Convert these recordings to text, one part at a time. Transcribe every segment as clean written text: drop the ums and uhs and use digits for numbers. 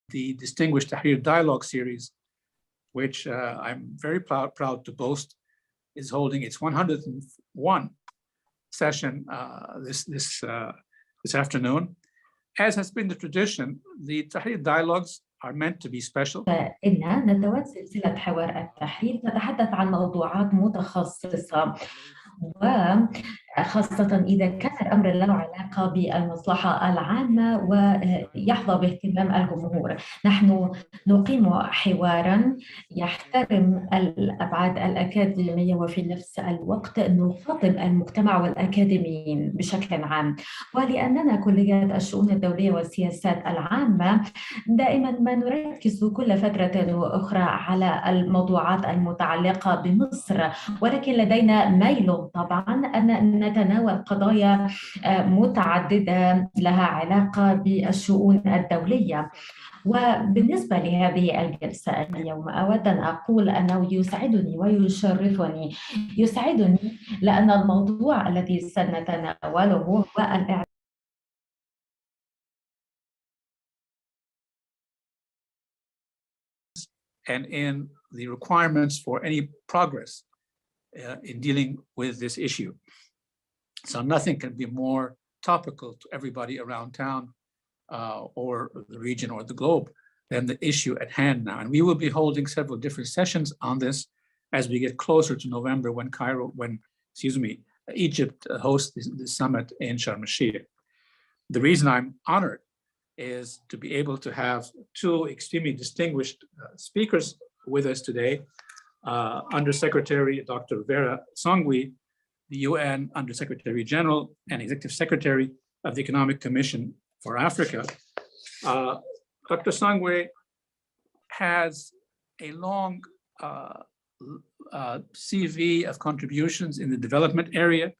the Distinguished Tahrir Dialogue Series, which I'm very proud to boast is holding its 101 session this afternoon. As has been the tradition, the Tahrir Dialogues are meant to be special. إن ندوات سلسلة حوار التحرير تتحدث عن موضوعات متخصصة، وخاصة إذا كان الأمر له علاقة بالمصلحة العامة ويحظى باهتمام الجمهور. نحن نقيم حوارا يحترم الأبعاد الأكاديمية وفي نفس الوقت نخاطب المجتمع والأكاديميين بشكل عام، ولأننا كليات الشؤون الدولية والسياسات العامة دائما ما نركز كل فترة وأخرى على الموضوعات المتعلقة بمصر، ولكن لدينا ميل طبعا أن نتناول قضايا متعددة لها علاقة بالشؤون الدولية. وبالنسبة لهذه الجلسة اليوم أود أن أقول أنه يسعدني ويشرفني، يسعدني لأن الموضوع الذي سنتناوله هو and in the requirements for any progress in dealing with this issue. So nothing can be more topical to everybody around town or the region or the globe than the issue at hand now. And we will be holding several different sessions on this as we get closer to November when Egypt hosts the summit in Sharm el-Sheikh. The reason I'm honored is to be able to have two extremely distinguished speakers with us today. Undersecretary Dr. Vera Songwe, the UN Undersecretary General and Executive Secretary of the Economic Commission for Africa. Dr. Songwe has a long CV of contributions in the development area,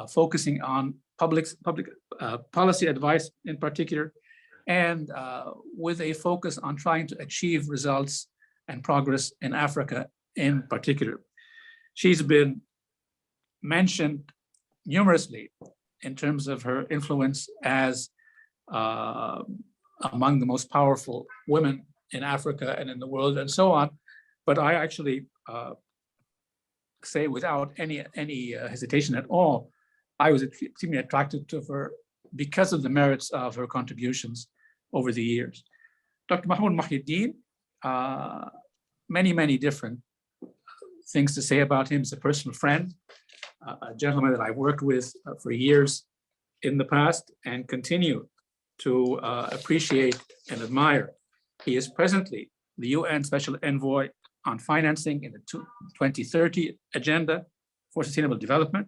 focusing on public policy advice in particular, and with a focus on trying to achieve results and progress in Africa in particular. She's been mentioned numerously in terms of her influence as among the most powerful women in Africa and in the world and so on. But I actually say without any hesitation at all, I was extremely attracted to her because of the merits of her contributions over the years. Dr. Mahmoud Mohyeddin, many different things to say about him. He's a personal friend, a gentleman that I worked with for years in the past and continue to appreciate and admire. He is presently the UN Special Envoy on Financing in the 2030 Agenda for Sustainable Development.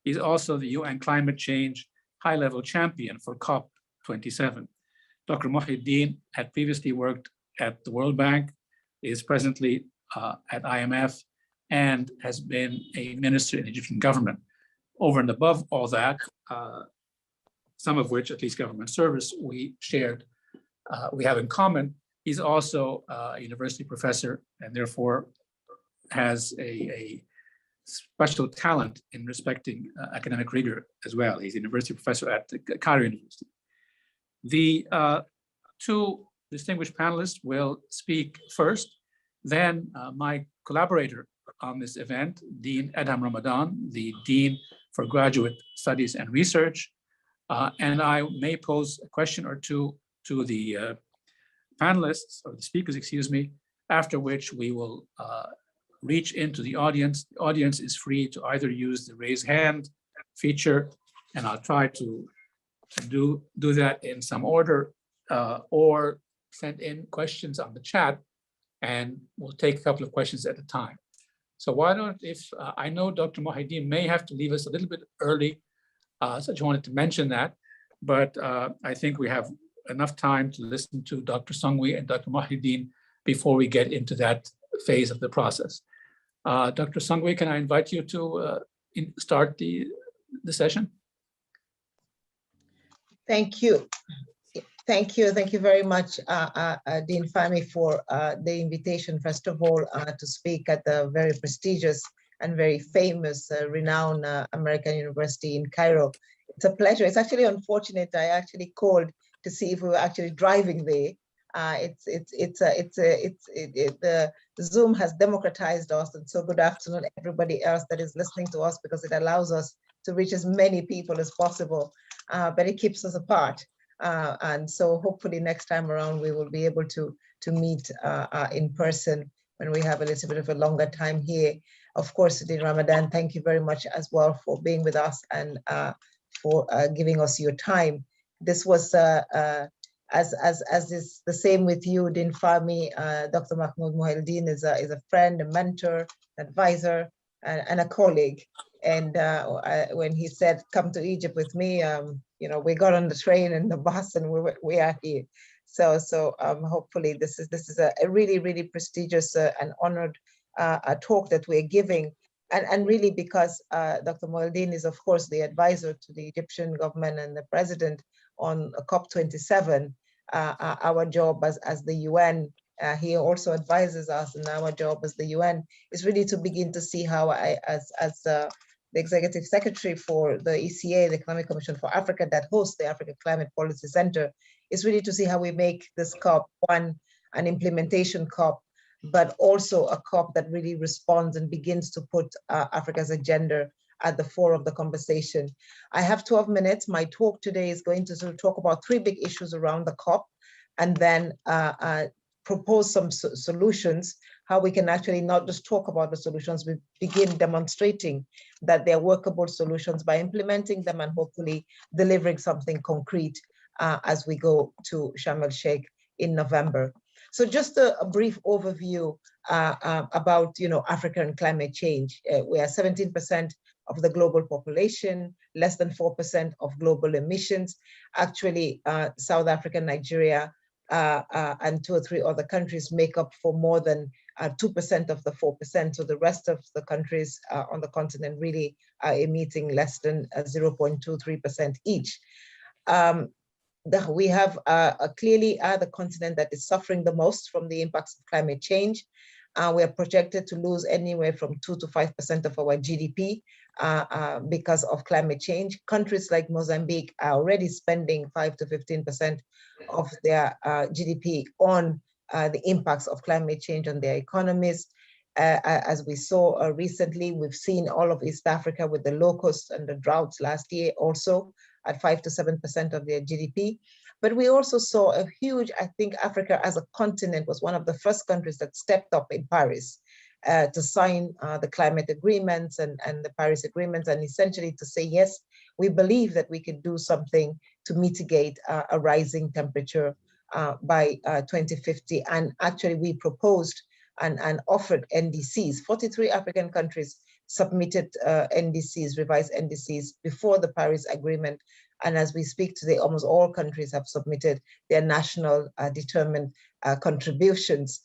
He's also the UN Climate Change High-Level Champion for COP27. Dr. Mohyeddin had previously worked at the World Bank, is presently at IMF, and has been a minister in the Egyptian government. Over and above all that, some of which, at least government service, we have in common. He's also a university professor and therefore has a special talent in respecting academic rigor as well. He's a university professor at the Cairo University. The two distinguished panelists will speak first, then my collaborator on this event, Dean Adham Ramadan, the Dean for Graduate Studies and Research, and I may pose a question or two to the panelists, or the speakers, excuse me, after which we will reach into the audience. The audience is free to either use the raise hand feature, and I'll try to do that in some order, or send in questions on the chat, and we'll take a couple of questions at a time. So why don't, I know Dr. Mohyeddin may have to leave us a little bit early, so I just wanted to mention that, but I think we have enough time to listen to Dr. Songwe and Dr. Mohyeddin before we get into that phase of the process. Dr. Songwe, can I invite you to start the session? Thank you. Thank you very much, Dean Fahmy, for the invitation, first of all, to speak at the very prestigious and very famous, renowned American University in Cairo. It's a pleasure. It's actually unfortunate I actually called to see if we were actually driving there, The Zoom has democratized us, and so good afternoon everybody else that is listening to us, because it allows us to reach as many people as possible, but it keeps us apart. And so hopefully next time around we will be able to meet in person when we have a little bit of a longer time here. Of course, in Ramadan, thank you very much as well for being with us and for giving us your time. This was as is the same with you, Din Fahmy. Dr. Mahmoud Muhyiddin is a friend, a mentor, advisor, and a colleague. And when he said, "Come to Egypt with me," we got on the train and the bus, and we are here. So hopefully this is a really prestigious and honored talk that we're giving. And really because Dr. Muhyiddin is, of course, the advisor to the Egyptian government and the president on COP27. Our job as the UN, he also advises us, and our job as the UN is really to begin to see how as the executive secretary for the ECA, the Economic Commission for Africa, that hosts the Africa Climate Policy Center, is really to see how we make this COP an implementation COP, but also a COP that really responds and begins to put Africa's agenda at the fore of the conversation. I have 12 minutes. My talk today is going to sort of talk about 3 big issues around the COP, and then propose some solutions, how we can actually not just talk about the solutions, we begin demonstrating that they're workable solutions by implementing them and hopefully delivering something concrete as we go to Sharm el-Sheikh in November. So just a brief overview about Africa and climate change. We are 17% of the global population, less than 4% of global emissions. Actually, South Africa, Nigeria, and 2 or 3 other countries make up for more than 2% of the 4%. So the rest of the countries on the continent really are emitting less than 0.23% each. We have clearly the continent that is suffering the most from the impacts of climate change. We are projected to lose anywhere from 2 to 5% of our GDP because of climate change. Countries like Mozambique are already spending 5 to 15% of their GDP on the impacts of climate change on their economies. As we saw recently, we've seen all of East Africa with the locusts and the droughts last year also at 5 to 7% of their GDP. But we also saw a huge, I think Africa as a continent was one of the first countries that stepped up in Paris to sign the climate agreements and the Paris agreements, and essentially to say, yes, we believe that we can do something to mitigate a rising temperature by 2050. And actually we proposed and offered NDCs. 43 African countries submitted NDCs, revised NDCs before the Paris Agreement. And as we speak today, almost all countries have submitted their national determined contributions,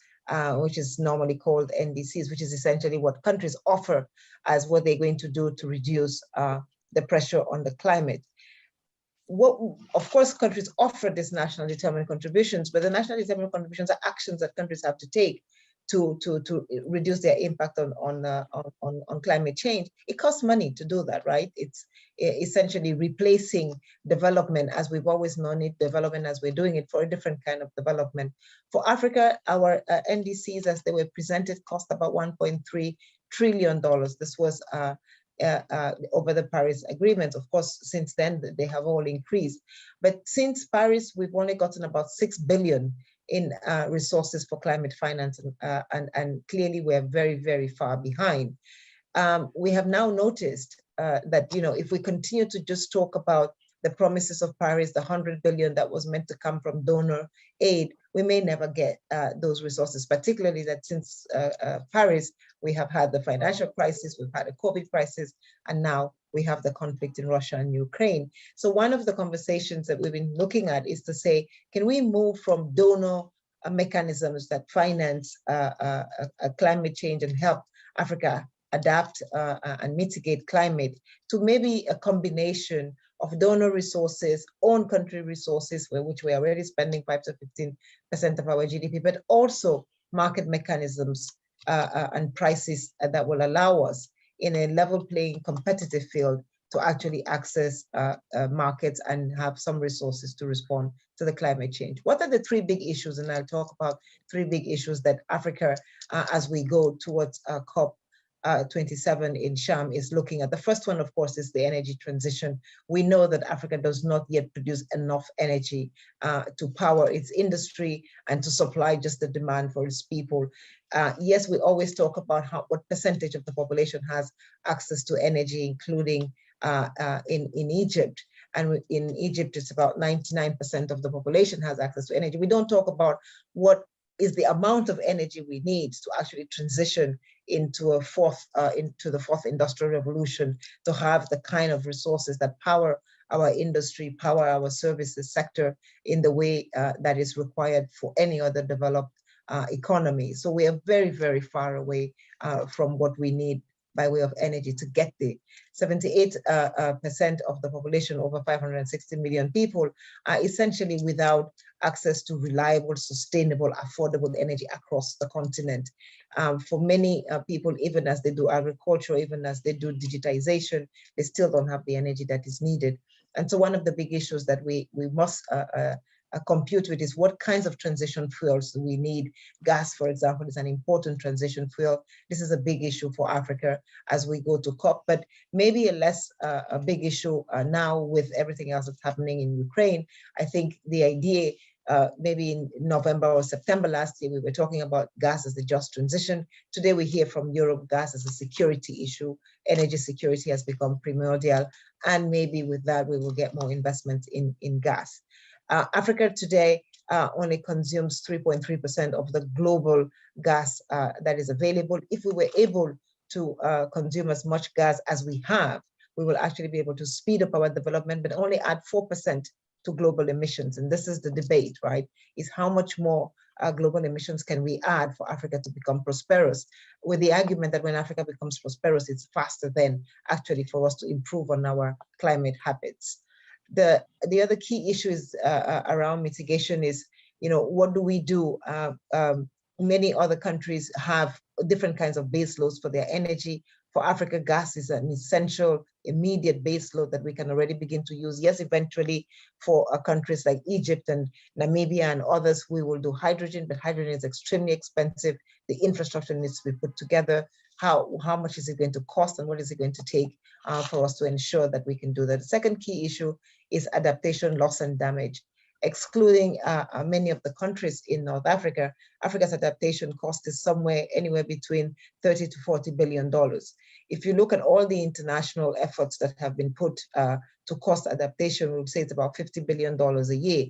which is normally called NDCs, which is essentially what countries offer as what they're going to do to reduce the pressure on the climate. Of course, countries offer these national determined contributions, but the national determined contributions are actions that countries have to take to reduce their impact on climate change. It costs money to do that, right? It's essentially replacing development as we've always known it, development as we're doing it, for a different kind of development. For Africa, our NDCs as they were presented cost about $1.3 trillion. This was over the Paris Agreement. Of course, since then they have all increased. But since Paris, we've only gotten about 6 billion in resources for climate finance, and clearly we're very, very far behind. We have now noticed that if we continue to just talk about the promises of Paris, the 100 billion that was meant to come from donor aid, we may never get those resources, particularly that since Paris, we have had the financial crisis, we've had a COVID crisis, and now we have the conflict in Russia and Ukraine. So one of the conversations that we've been looking at is to say, can we move from donor mechanisms that finance climate change and help Africa adapt and mitigate climate to maybe a combination of donor resources, own country resources, which we're already spending 5 to 15% of our GDP, but also market mechanisms and prices that will allow us in a level playing competitive field to actually access markets and have some resources to respond to the climate change. What are the three big issues? And I'll talk about three big issues that Africa, as we go towards COP 27 in Sham, is looking at. The first one, of course, is the energy transition. We know that Africa does not yet produce enough energy to power its industry and to supply just the demand for its people. Yes, we always talk about what percentage of the population has access to energy, including in Egypt. And in Egypt, it's about 99% of the population has access to energy. We don't talk about what is the amount of energy we need to actually transition into the fourth industrial revolution, to have the kind of resources that power our industry, power our services sector in the way that is required for any other developed economy. So we are very, very far away from what we need by way of energy to get there. 78% of the population, over 560 million people, are essentially without access to reliable, sustainable, affordable energy across the continent. For many people, even as they do agriculture, even as they do digitization, they still don't have the energy that is needed. And so one of the big issues that we must compute with is what kinds of transition fuels do we need. Gas, for example, is an important transition fuel. This is a big issue for Africa as we go to COP, but maybe a big issue now with everything else that's happening in Ukraine. I think the idea, maybe in November or September last year, we were talking about gas as a just transition. Today we hear from Europe gas as a security issue. Energy security has become primordial, and maybe with that we will get more investment in gas. Africa today only consumes 3.3% of the global gas that is available. If we were able to consume as much gas as we have, we will actually be able to speed up our development, but only add 4% to global emissions. And this is the debate, right? Is how much more global emissions can we add for Africa to become prosperous? With the argument that when Africa becomes prosperous, it's faster than actually for us to improve on our climate habits. The other key issue is around mitigation is, what do we do? Many other countries have different kinds of base loads for their energy. For Africa, gas is an essential, immediate base load that we can already begin to use. Yes, eventually for countries like Egypt and Namibia and others, we will do hydrogen, but hydrogen is extremely expensive. The infrastructure needs to be put together. How much is it going to cost, and what is it going to take for us to ensure that we can do that? The second key issue is adaptation, loss, and damage. Excluding many of the countries in North Africa, Africa's adaptation cost is anywhere between $30 to $40 billion. If you look at all the international efforts that have been put to cost adaptation, we would say it's about $50 billion a year.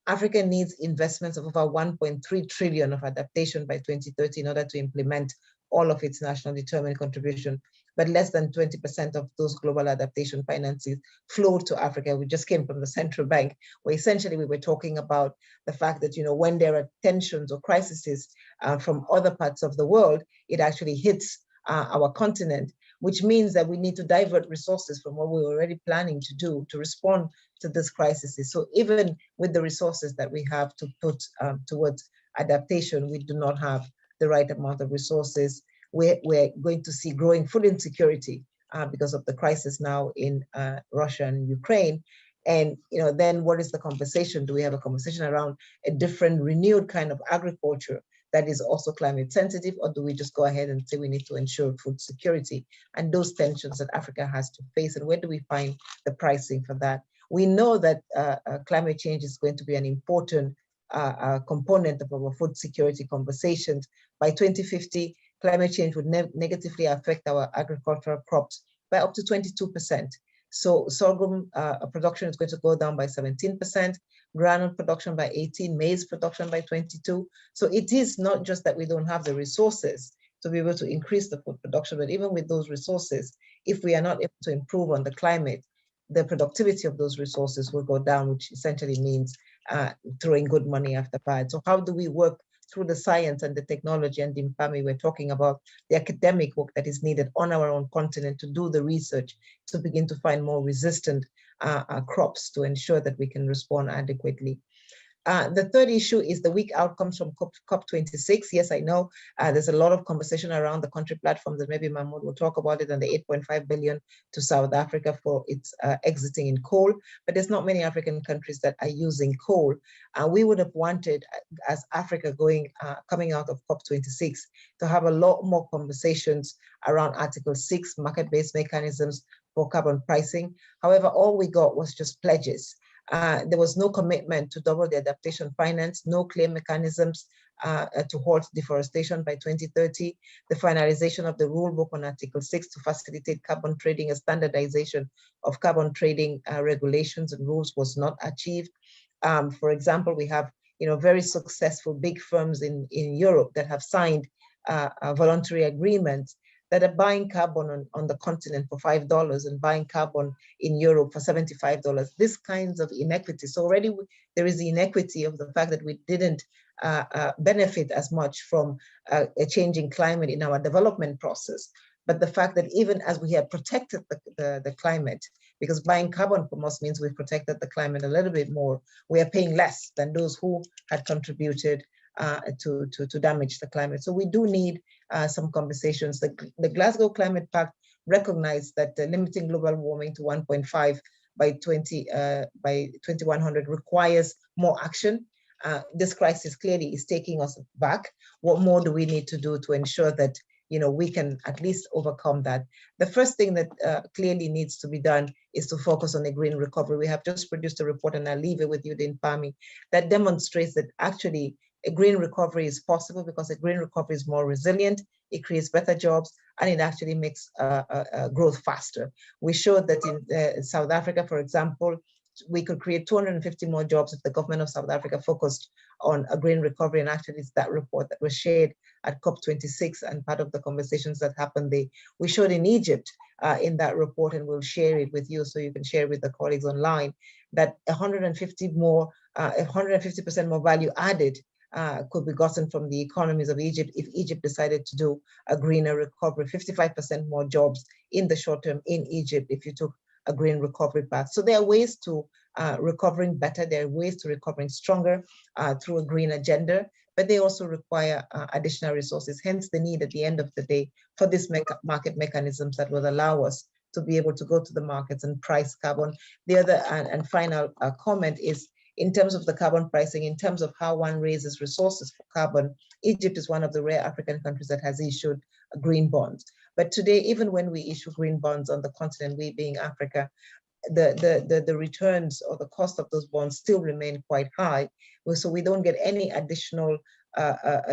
Africa needs investments of over 1.3 trillion of adaptation by 2030 in order to implement all of its national determined contribution, but less than 20% of those global adaptation finances flow to Africa. We just came from the central bank, where essentially we were talking about the fact that, when there are tensions or crises from other parts of the world, it actually hits our continent, which means that we need to divert resources from what we were already planning to do to respond to this crisis. So even with the resources that we have to put towards adaptation, we do not have the right amount of resources. We're going to see growing food insecurity because of the crisis now in Russia and Ukraine. And then what is the conversation? Do we have a conversation around a different, renewed kind of agriculture that is also climate sensitive, or do we just go ahead and say we need to ensure food security? And those tensions that Africa has to face, and where do we find the pricing for that? We know that climate change is going to be an important component of our food security conversations. By 2050, climate change would negatively affect our agricultural crops by up to 22%. So sorghum production is going to go down by 17%, granule production by 18%, maize production by 22%. So it is not just that we don't have the resources to be able to increase the food production, but even with those resources, if we are not able to improve on the climate, the productivity of those resources will go down, which essentially means throwing good money after bad. So how do we work through the science and the technology? And Dimfami, we're talking about the academic work that is needed on our own continent to do the research, to begin to find more resistant crops to ensure that we can respond adequately. The third issue is the weak outcomes from COP26. Yes, I know there's a lot of conversation around the country platforms, and maybe Mahmoud will talk about it, and the 8.5 billion to South Africa for its exiting in coal, but there's not many African countries that are using coal. We would have wanted, as Africa coming out of COP26, to have a lot more conversations around Article 6, market-based mechanisms for carbon pricing. However, all we got was just pledges. There was no commitment to double the adaptation finance, no clear mechanisms to halt deforestation by 2030, the finalization of the rule book on Article 6 to facilitate carbon trading, a standardization of carbon trading regulations and rules was not achieved. For example, we have very successful big firms in Europe that have signed voluntary agreements that are buying carbon on the continent for $5 and buying carbon in Europe for $75. This kinds of inequity. So already there is the inequity of the fact that we didn't benefit as much from a changing climate in our development process. But the fact that even as we have protected the climate, because buying carbon from us means we've protected the climate a little bit more, we are paying less than those who had contributed to damage the climate. So we do need some conversations. The Glasgow Climate Pact recognized that limiting global warming to 1.5 by 2100 requires more action. This crisis clearly is taking us back. What more do we need to do to ensure that we can at least overcome that? The first thing that clearly needs to be done is to focus on the green recovery. We have just produced a report, and I'll leave it with you, Dean Fahmy, that demonstrates that actually a green recovery is possible because a green recovery is more resilient, it creates better jobs, and it actually makes growth faster. We showed that in South Africa, for example, we could create 250 more jobs if the government of South Africa focused on a green recovery, and actually it's that report that was shared at COP26 and part of the conversations that happened there. We showed in Egypt in that report, and we'll share it with you so you can share with the colleagues online, that 150% more value added could be gotten from the economies of Egypt if Egypt decided to do a greener recovery, 55% more jobs in the short term in Egypt if you took a green recovery path. So there are ways to recovering better, there are ways to recovering stronger through a green agenda, but they also require additional resources, hence the need at the end of the day for these market mechanisms that will allow us to be able to go to the markets and price carbon. The other and final comment is, in terms of the carbon pricing, in terms of how one raises resources for carbon, Egypt is one of the rare African countries that has issued green bonds. But today, even when we issue green bonds on the continent, we being Africa, the returns or the cost of those bonds still remain quite high. So we don't get any additional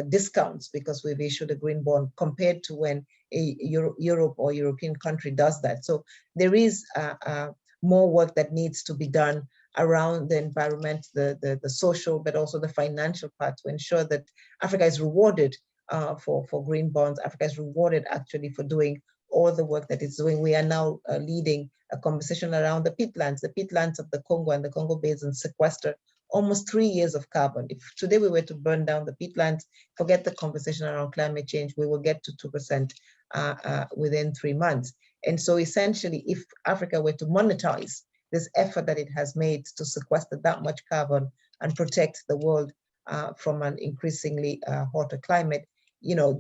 discounts because we've issued a green bond compared to when a Europe or European country does that. So there is more work that needs to be done around the environment, the social, but also the financial part to ensure that Africa is rewarded for green bonds. Africa is rewarded actually for doing all the work that it's doing. We are now leading a conversation around the peatlands of the Congo and the Congo Basin sequester almost 3 years of carbon. If today we were to burn down the peatlands, forget the conversation around climate change, we will get to 2% within 3 months. And so essentially, if Africa were to monetize this effort that it has made to sequester that much carbon and protect the world from an increasingly hotter climate,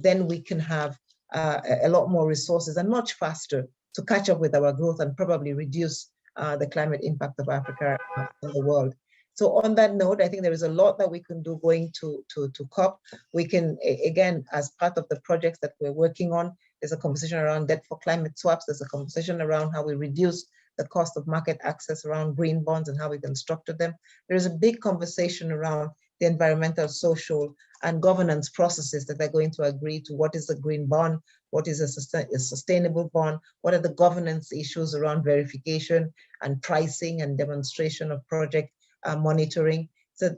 then we can have a lot more resources and much faster to catch up with our growth and probably reduce the climate impact of Africa in the world. So on that note, I think there is a lot that we can do going to COP. We can, again, as part of the projects that we're working on, there's a conversation around debt for climate swaps. There's a conversation around how we reduce the cost of market access around green bonds and how we can structure them. There's a big conversation around the environmental, social, and governance processes that are going to agree to what is a green bond, what is a sustainable bond, what are the governance issues around verification and pricing and demonstration of project monitoring.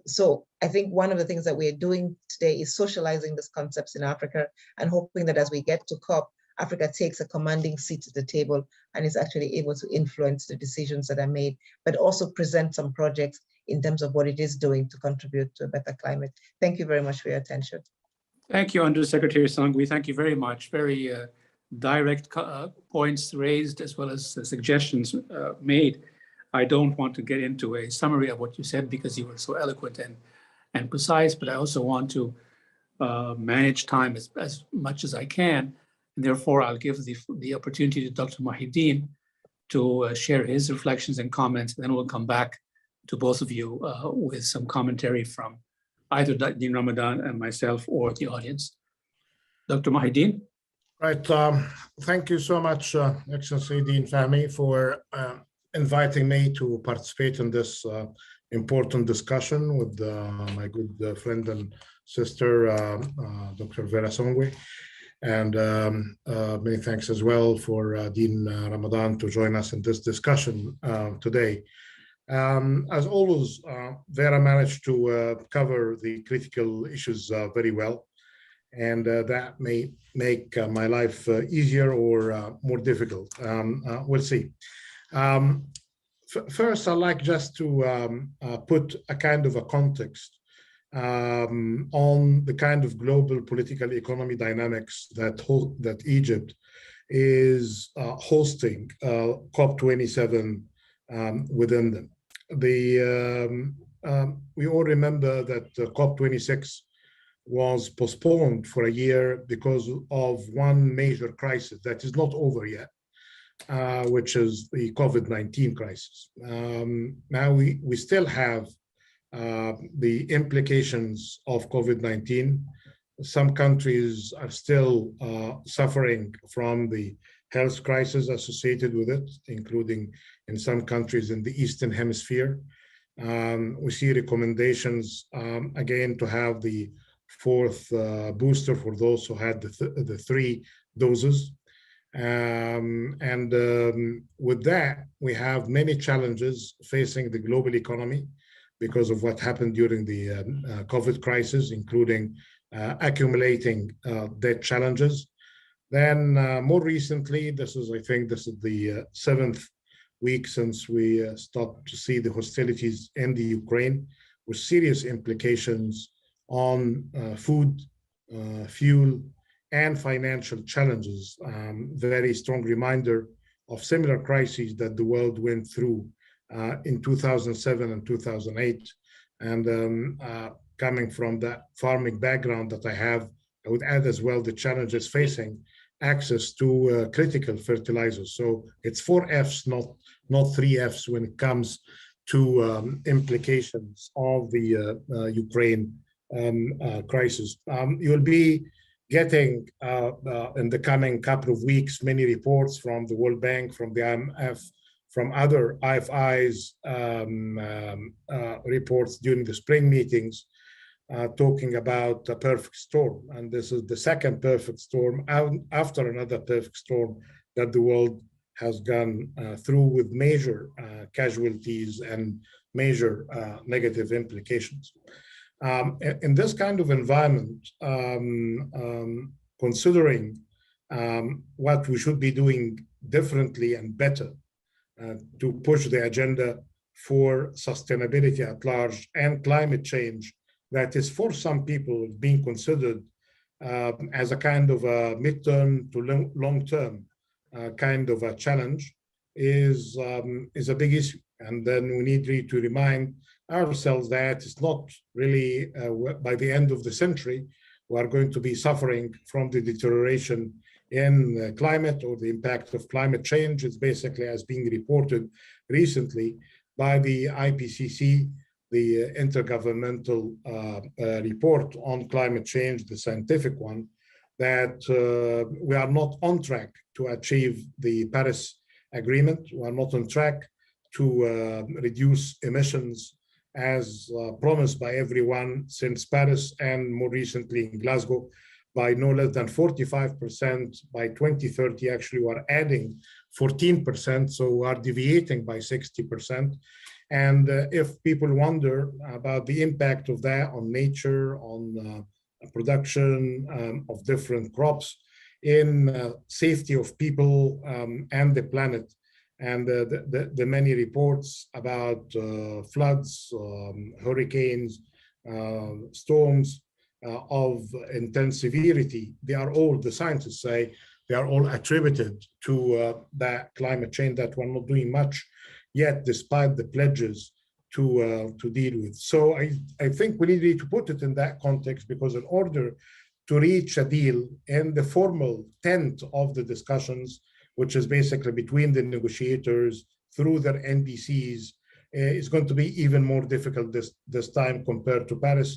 So I think one of the things that we are doing today is socializing these concepts in Africa and hoping that as we get to COP, Africa takes a commanding seat at the table and is actually able to influence the decisions that are made, but also present some projects in terms of what it is doing to contribute to a better climate. Thank you very much for your attention. Thank you, Undersecretary Sangui. Thank you very much. Very direct points raised as well as suggestions made. I don't want to get into a summary of what you said because you were so eloquent and and precise, but I also want to manage time as much as I can. And therefore, I'll give the opportunity to Dr. Mohideen to share his reflections and comments. Then we'll come back to both of you with some commentary from either Dean Ramadan and myself or the audience. Dr. Mohideen. Right. Thank you so much, Excellency Dean Fahmy, for inviting me to participate in this important discussion with my good friend and sister, Dr. Vera Songwe. And many thanks as well for Dean Ramadan to join us in this discussion today. As always, Vera managed to cover the critical issues very well. And that may make my life easier or more difficult. We'll see. First, I'd like just to put a kind of a context on the kind of global political economy dynamics that Egypt is hosting COP27 within them. We all remember that COP26 was postponed for a year because of one major crisis that is not over yet, which is the COVID-19 crisis. Now we still have the implications of COVID-19. Some countries are still suffering from the health crisis associated with it, including in some countries in the Eastern Hemisphere. We see recommendations again to have the fourth booster for those who had the 3 doses. With that, we have many challenges facing the global economy because of what happened during the COVID crisis, including accumulating debt challenges. Then more recently, I think this is the 7th week since we stopped to see the hostilities in the Ukraine, with serious implications on food, fuel, and financial challenges. Very strong reminder of similar crises that the world went through in 2007 and 2008. And coming from that farming background that I have, I would add as well the challenges facing access to critical fertilizers. So it's 4 Fs, not 3 Fs when it comes to implications of the Ukraine crisis. You'll be getting in the coming couple of weeks many reports from the World Bank, from the IMF, from other IFI's reports during the spring meetings, talking about a perfect storm. And this is the second perfect storm after another perfect storm that the world has gone through, with major casualties and major negative implications. In this kind of environment, considering what we should be doing differently and better to push the agenda for sustainability at large and climate change, that is for some people being considered as a kind of a midterm to long-term kind of a challenge, is a big issue. And then we need really to remind ourselves that it's not really by the end of the century we are going to be suffering from the deterioration in climate or the impact of climate change. It's basically, as being reported recently by the IPCC, the Intergovernmental Report on Climate Change, the scientific one, that we are not on track to achieve the Paris Agreement. We are not on track to reduce emissions as promised by everyone since Paris, and more recently in Glasgow, by no less than 45% by 2030. Actually, we're adding 14%, so we are deviating by 60%. And if people wonder about the impact of that on nature, on production of different crops, in safety of people and the planet, and the many reports about floods, hurricanes, storms of intense severity, they are all, the scientists say, they are all attributed to that climate change, that we're not doing much yet, despite the pledges to deal with. So I think we need to put it in that context, because in order to reach a deal in the formal tent of the discussions, which is basically between the negotiators through their NDCs, is going to be even more difficult this time compared to Paris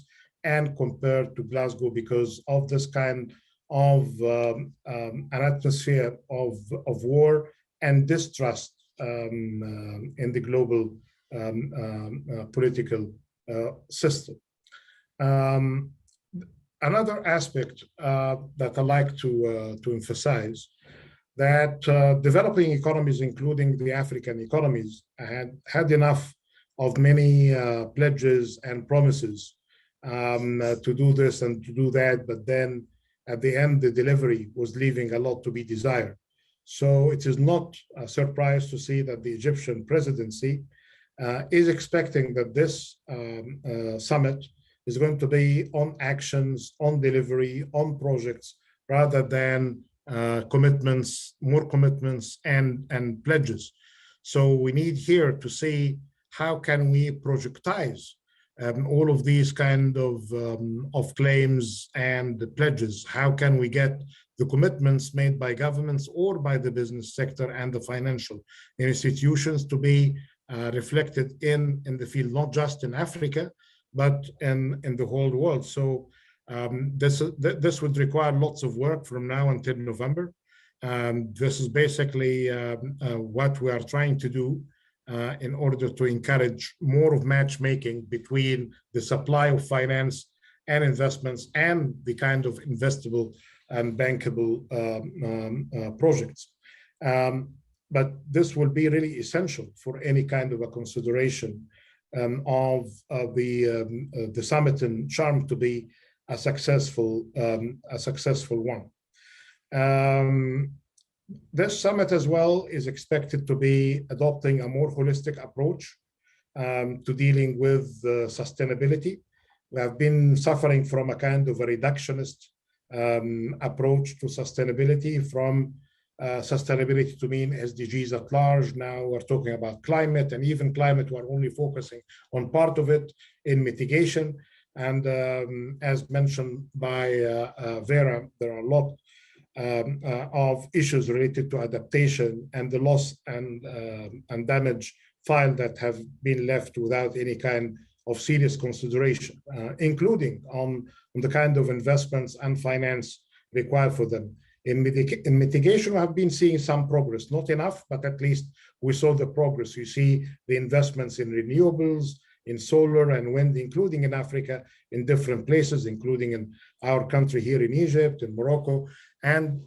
and compared to Glasgow, because of this kind of an atmosphere of war and distrust in the global political system. Another aspect that I like to emphasize, that developing economies, including the African economies, had enough of many pledges and promises to do this and to do that, but then at the end, the delivery was leaving a lot to be desired. So it is not a surprise to see that the Egyptian presidency is expecting that this summit is going to be on actions, on delivery, on projects, rather than commitments, more commitments and pledges. So we need here to see how can we projectize all of these kind of claims and pledges. How can we get the commitments made by governments or by the business sector and the financial institutions to be reflected in the field, not just in Africa, but in the whole world. So this would require lots of work from now until November. This is basically what we are trying to do in order to encourage more of matchmaking between the supply of finance and investments and the kind of investable and bankable projects. But this will be really essential for any kind of a consideration of the summit in Sharm to be a successful one. This summit as well is expected to be adopting a more holistic approach to dealing with sustainability. We have been suffering from a kind of a reductionist approach to sustainability, from sustainability to mean SDGs at large. Now we're talking about climate, and even climate, we're only focusing on part of it in mitigation. And as mentioned by Vera, there are a lot of issues related to adaptation and the loss and damage file that have been left without any kind of serious consideration, including on the kind of investments and finance required for them. In mitigation, we have been seeing some progress, not enough, but at least we saw the progress. You see the investments in renewables, in solar and wind, including in Africa, in different places, including in our country here in Egypt, in Morocco, and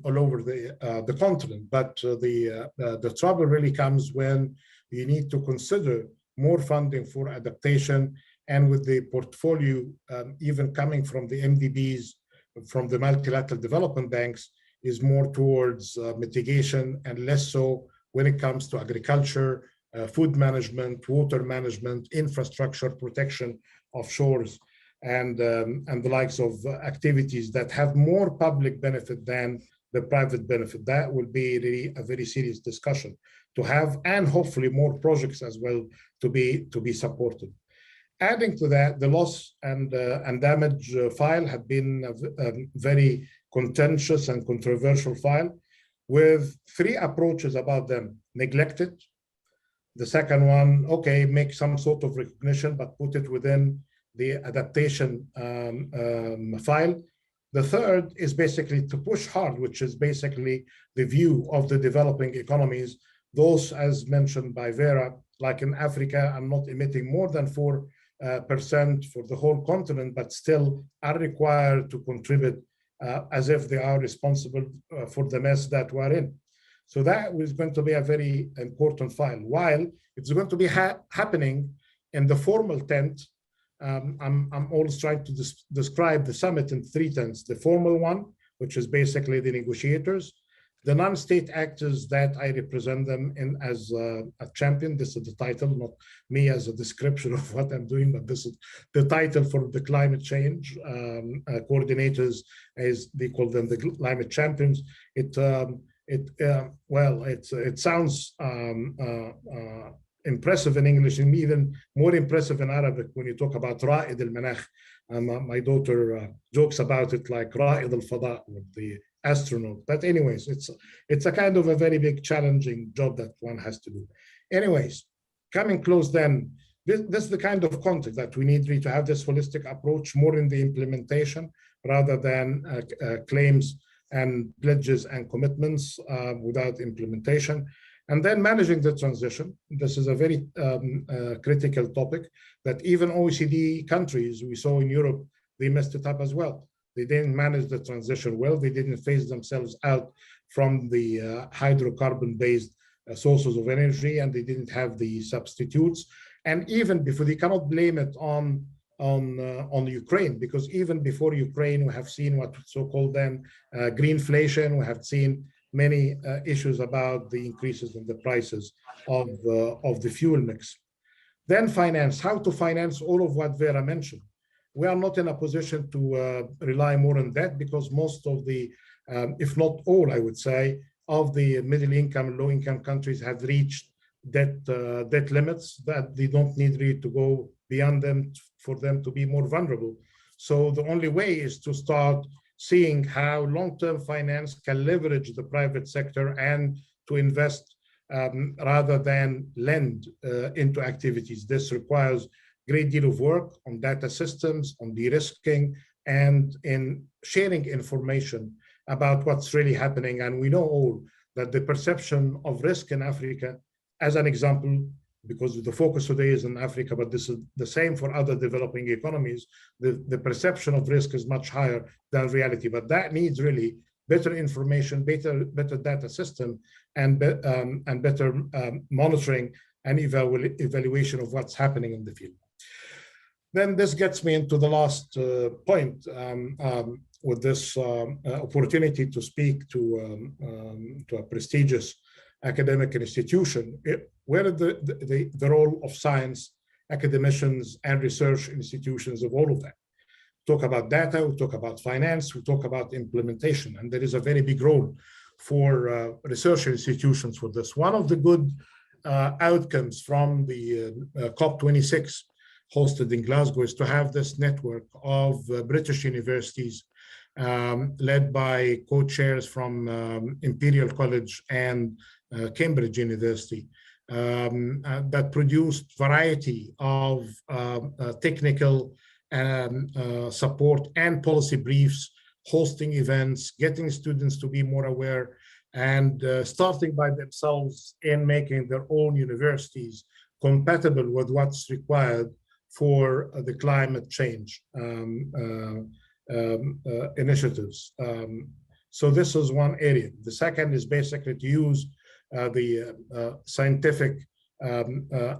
all over the continent. But the trouble really comes when you need to consider more funding for adaptation, and with the portfolio even coming from the MDBs, from the multilateral development banks, is more towards mitigation and less so when it comes to agriculture, food management, water management, infrastructure, protection of shores, and the likes of activities that have more public benefit than the private benefit. That will be really a very serious discussion to have, and hopefully more projects as well to be supported. Adding to that, the loss and damage file had been a very contentious and controversial file, with three approaches about them: neglected. The second one, okay, make some sort of recognition, but put it within the adaptation file. The third is basically to push hard, which is basically the view of the developing economies. Those, as mentioned by Vera, like in Africa, are not emitting more than 4% for the whole continent, but still are required to contribute as if they are responsible for the mess that we're in. So that is going to be a very important file. While it's going to be happening in the formal tent, I'm always trying to describe the summit in three tents: the formal one, which is basically the negotiators; the non-state actors that I represent them in as a champion. This is the title, not me as a description of what I'm doing, but this is the title for the climate change coordinators, as they call them, the climate champions. It sounds impressive in English and even more impressive in Arabic when you talk about رائد المناخ. My daughter jokes about it like رائد الفضاء, with the astronaut. But anyways, it's a kind of a very big challenging job that one has to do. Anyways, coming close then, this is the kind of context that we need really to have this holistic approach more in the implementation rather than claims and pledges and commitments without implementation. And then managing the transition. This is a very critical topic that even OECD countries we saw in Europe, they messed it up as well. They didn't manage the transition well. They didn't phase themselves out from the hydrocarbon-based sources of energy, and they didn't have the substitutes. And even before, they cannot blame it on Ukraine, because even before Ukraine, we have seen what so-called then greenflation. We have seen many issues about the increases in the prices of the fuel mix. Then finance, how to finance all of what Vera mentioned. We are not in a position to rely more on that, because most of the, if not all, I would say, of the middle income, low income countries have reached debt limits that they don't need really to go beyond them for them to be more vulnerable. So the only way is to start seeing how long-term finance can leverage the private sector and to invest rather than lend into activities. This requires a great deal of work on data systems, on de-risking, and in sharing information about what's really happening. And we know all that the perception of risk in Africa, as an example, because the focus today is in Africa, but this is the same for other developing economies, the perception of risk is much higher than reality. But that needs really better information, better data system, and better monitoring and evaluation of what's happening in the field. Then this gets me into the last point with this opportunity to speak to a prestigious academic institution. Where is the role of science, academicians, and research institutions of all of that? Talk about data, we talk about finance, we talk about implementation, and there is a very big role for research institutions for this. One of the good outcomes from the COP26 hosted in Glasgow is to have this network of British universities led by co-chairs from Imperial College and Cambridge University that produced variety of technical support and policy briefs, hosting events, getting students to be more aware, and starting by themselves in making their own universities compatible with what's required for the climate change initiatives. So this is one area. The second is basically to use the scientific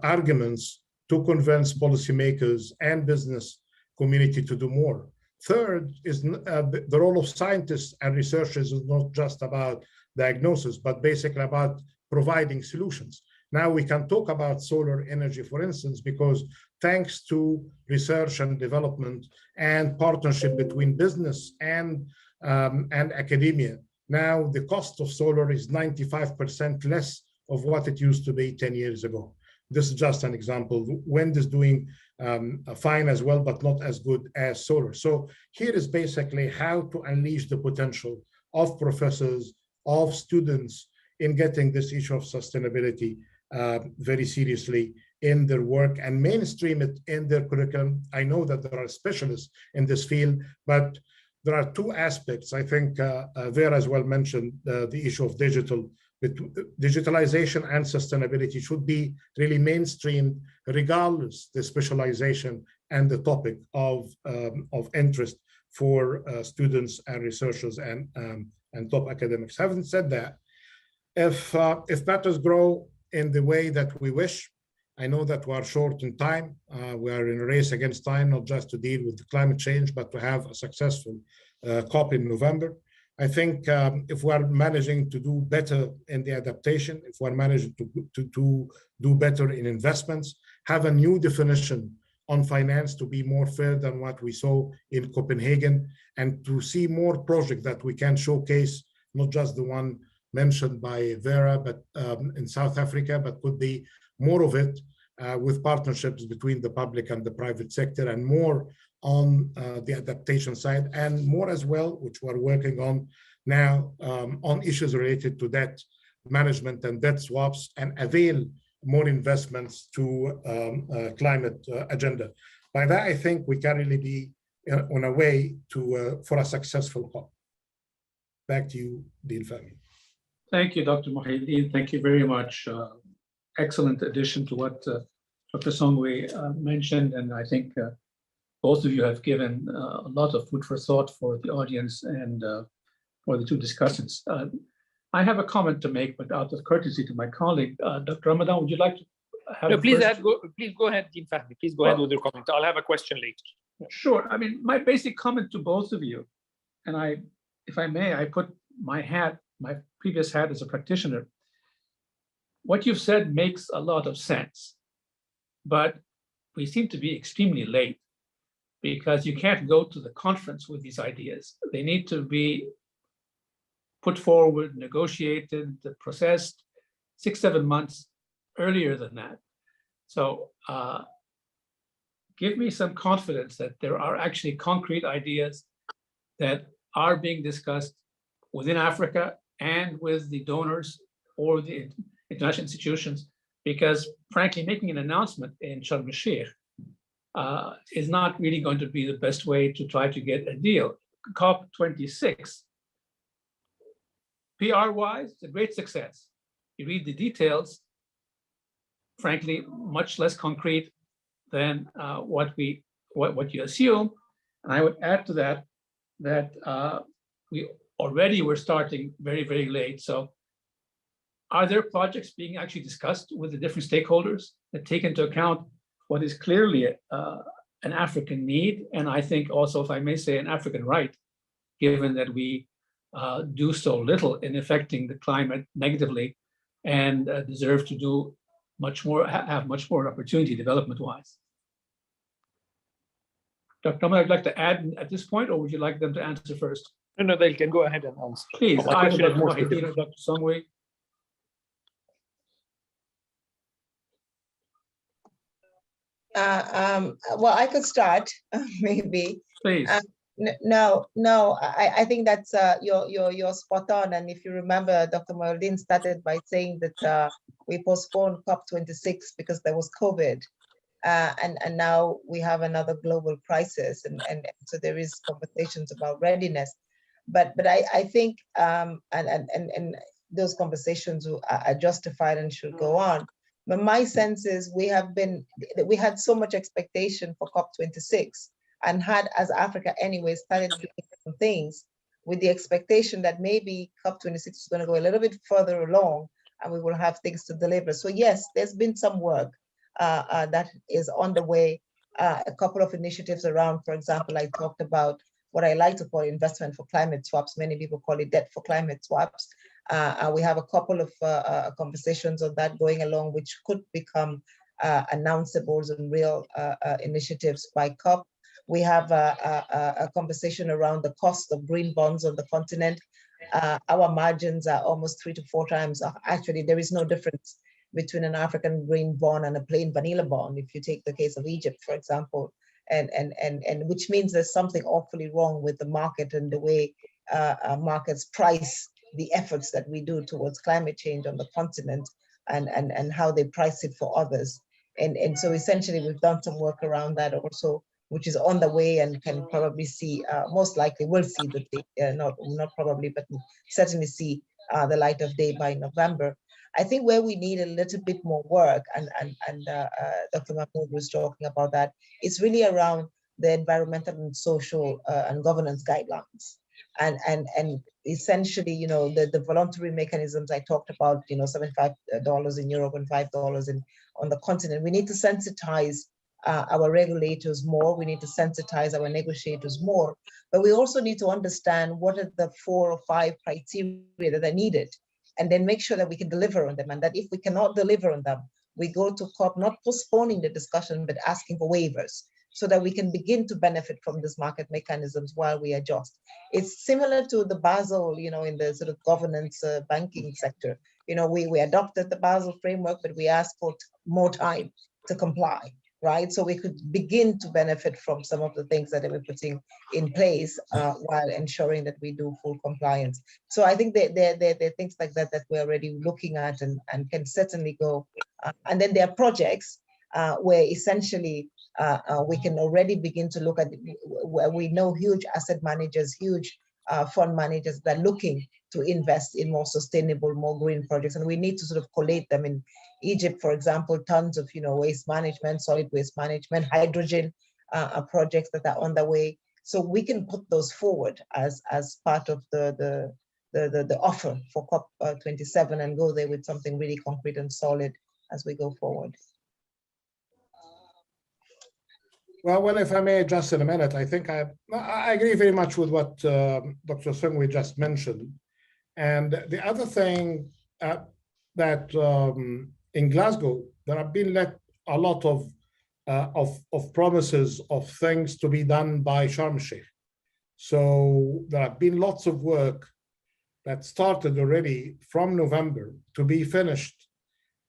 arguments to convince policymakers and business community to do more. Third is the role of scientists and researchers is not just about diagnosis, but basically about providing solutions. Now we can talk about solar energy, for instance, because thanks to research and development and partnership between business and academia, now the cost of solar is 95% less of what it used to be 10 years ago. This is just an example. Wind is doing fine as well, but not as good as solar. So here is basically how to unleash the potential of professors, of students in getting this issue of sustainability very seriously in their work and mainstream it in their curriculum. I know that there are specialists in this field, but there are two aspects. I think Vera as well mentioned the issue of digitalization and sustainability should be really mainstreamed regardless the specialization and the topic of interest for students and researchers and top academics. Having said that, if matters grow in the way that we wish, I know that we are short in time. We are in a race against time, not just to deal with the climate change, but to have a successful COP in November. I think if we are managing to do better in the adaptation, if we're managing to do better in investments, have a new definition on finance to be more fair than what we saw in Copenhagen, and to see more projects that we can showcase, not just the one mentioned by Vera, but in South Africa, but could be more of it with partnerships between the public and the private sector, and more on the adaptation side, and more as well, which we're working on now on issues related to debt management and debt swaps, and avail more investments to climate agenda. By that, I think we can really be on a way to for a successful COP. Back to you, Dean Fahmy. Thank you, Dr. Mohideen. Thank you very much. Excellent addition to what Dr. Songwe mentioned, and I think both of you have given a lot of food for thought for the audience and for the two discussants. I have a comment to make, but out of courtesy to my colleague, Dr. Ramadan, would you like to have? No, please go ahead, Dean Fahmy. Please go ahead with your comment. I'll have a question later. Sure. I mean, my basic comment to both of you, and if I may, I put my previous hat as a practitioner. What you've said makes a lot of sense, but we seem to be extremely late, because you can't go to the conference with these ideas. They need to be put forward, negotiated, processed 6-7 months earlier than that. So give me some confidence that there are actually concrete ideas that are being discussed within Africa and with the donors or the international institutions, because frankly, making an announcement in Sharm el-Sheikh is not really going to be the best way to try to get a deal. COP26, PR-wise, it's a great success. You read the details, frankly, much less concrete than what you assume. And I would add to that we already were starting very, very late. So are there projects being actually discussed with the different stakeholders that take into account what is clearly an African need, and I think also, if I may say, an African right, given that we do so little in affecting the climate negatively and deserve to do much more, have much more opportunity development-wise. Dr. Ahmed, I'd like to add at this point, or would you like them to answer first? No, they can go ahead and answer. Please, My question is more specific. Dr. Songwe. Well, I could start, maybe. Please. No, I think that's you're spot on. And if you remember, Dr. Mohideen started by saying that we postponed COP26 because there was COVID. And now we have another global crisis, and so there is conversations about readiness. But I think and those conversations are justified and should go on. But my sense is we had so much expectation for COP26, and had, as Africa anyway, started doing some things with the expectation that maybe COP26 is going to go a little bit further along and we will have things to deliver. So yes, there's been some work that is on the way. A couple of initiatives around, for example, I talked about what I like to call investment for climate swaps. Many people call it debt for climate swaps. We have a couple of conversations on that going along, which could become announceables and real initiatives by COP. We have a conversation around the cost of green bonds on the continent. Our margins are almost 3 to 4 times. Actually, there is no difference between an African green bond and a plain vanilla bond, if you take the case of Egypt, for example, and which means there's something awfully wrong with the market and the way markets price the efforts that we do towards climate change on the continent, and how they price it for others. And so essentially we've done some work around that also, which is on the way and can probably see, most likely will see the day, not probably, but certainly see the light of day by November. I think where we need a little bit more work, and Dr. Mahmoud was talking about that, it's really around the environmental and social and governance guidelines. And essentially, you know, the voluntary mechanisms I talked about, you know, $75 in Europe and $5 on the continent. We need to sensitize our regulators more. We need to sensitize our negotiators more. But we also need to understand what are the 4 or 5 criteria that are needed, and then make sure that we can deliver on them. And that if we cannot deliver on them, we go to COP, not postponing the discussion, but asking for waivers. so that we can begin to benefit from these market mechanisms while we adjust. It's similar to the Basel, in the sort of governance banking sector. We adopted the Basel framework, but we asked for more time to comply, right? So we could begin to benefit from some of the things that we're putting in place while ensuring that we do full compliance. So I think there are things like that that we're already looking at and can certainly go. And then there are projects where essentially we can already begin to look at where we know huge asset managers, huge fund managers that are looking to invest in more sustainable, more green projects. And we need to sort of collate them. In Egypt, for example, tons of waste management, solid waste management, hydrogen projects that are on the way. So we can put those forward as part of the offer for COP27 and go there with something really concrete and solid as we go forward. Well, if I may, just in a minute, I think I agree very much with what Dr. Sungwi just mentioned. And the other thing that in Glasgow, there have been a lot of promises of things to be done by Sharm el-Sheikh. So there have been lots of work that started already from November to be finished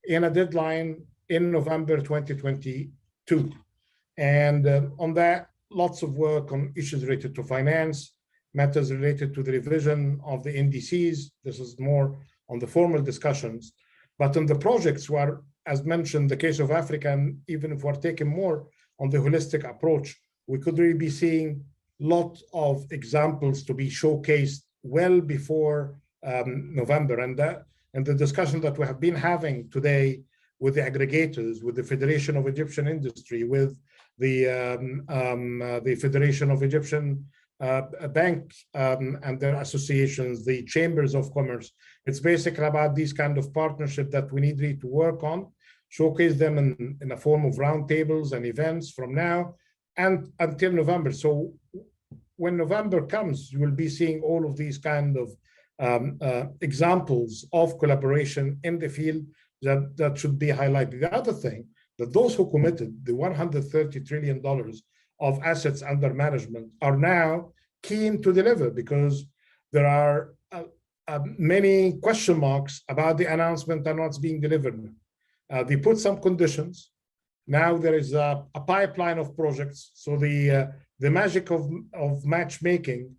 in a deadline in November 2022. And on that, lots of work on issues related to finance, matters related to the revision of the NDCs. This is more on the formal discussions. But on the projects where, as mentioned, the case of Africa, and even if we're taking more on the holistic approach, we could really be seeing lots of examples to be showcased well before November. And the discussion that we have been having today with the aggregators, with the Federation of Egyptian Industry, with the Federation of Egyptian Banks and their associations, the chambers of commerce. It's basically about these kind of partnership that we need really to work on, showcase them in a form of roundtables and events from now and until November. So when November comes, you will be seeing all of these kind of examples of collaboration in the field that should be highlighted. The other thing, that those who committed the $130 trillion of assets under management are now keen to deliver, because there are many question marks about the announcement and what's being delivered. They put some conditions. Now there is a pipeline of projects. So the magic of matchmaking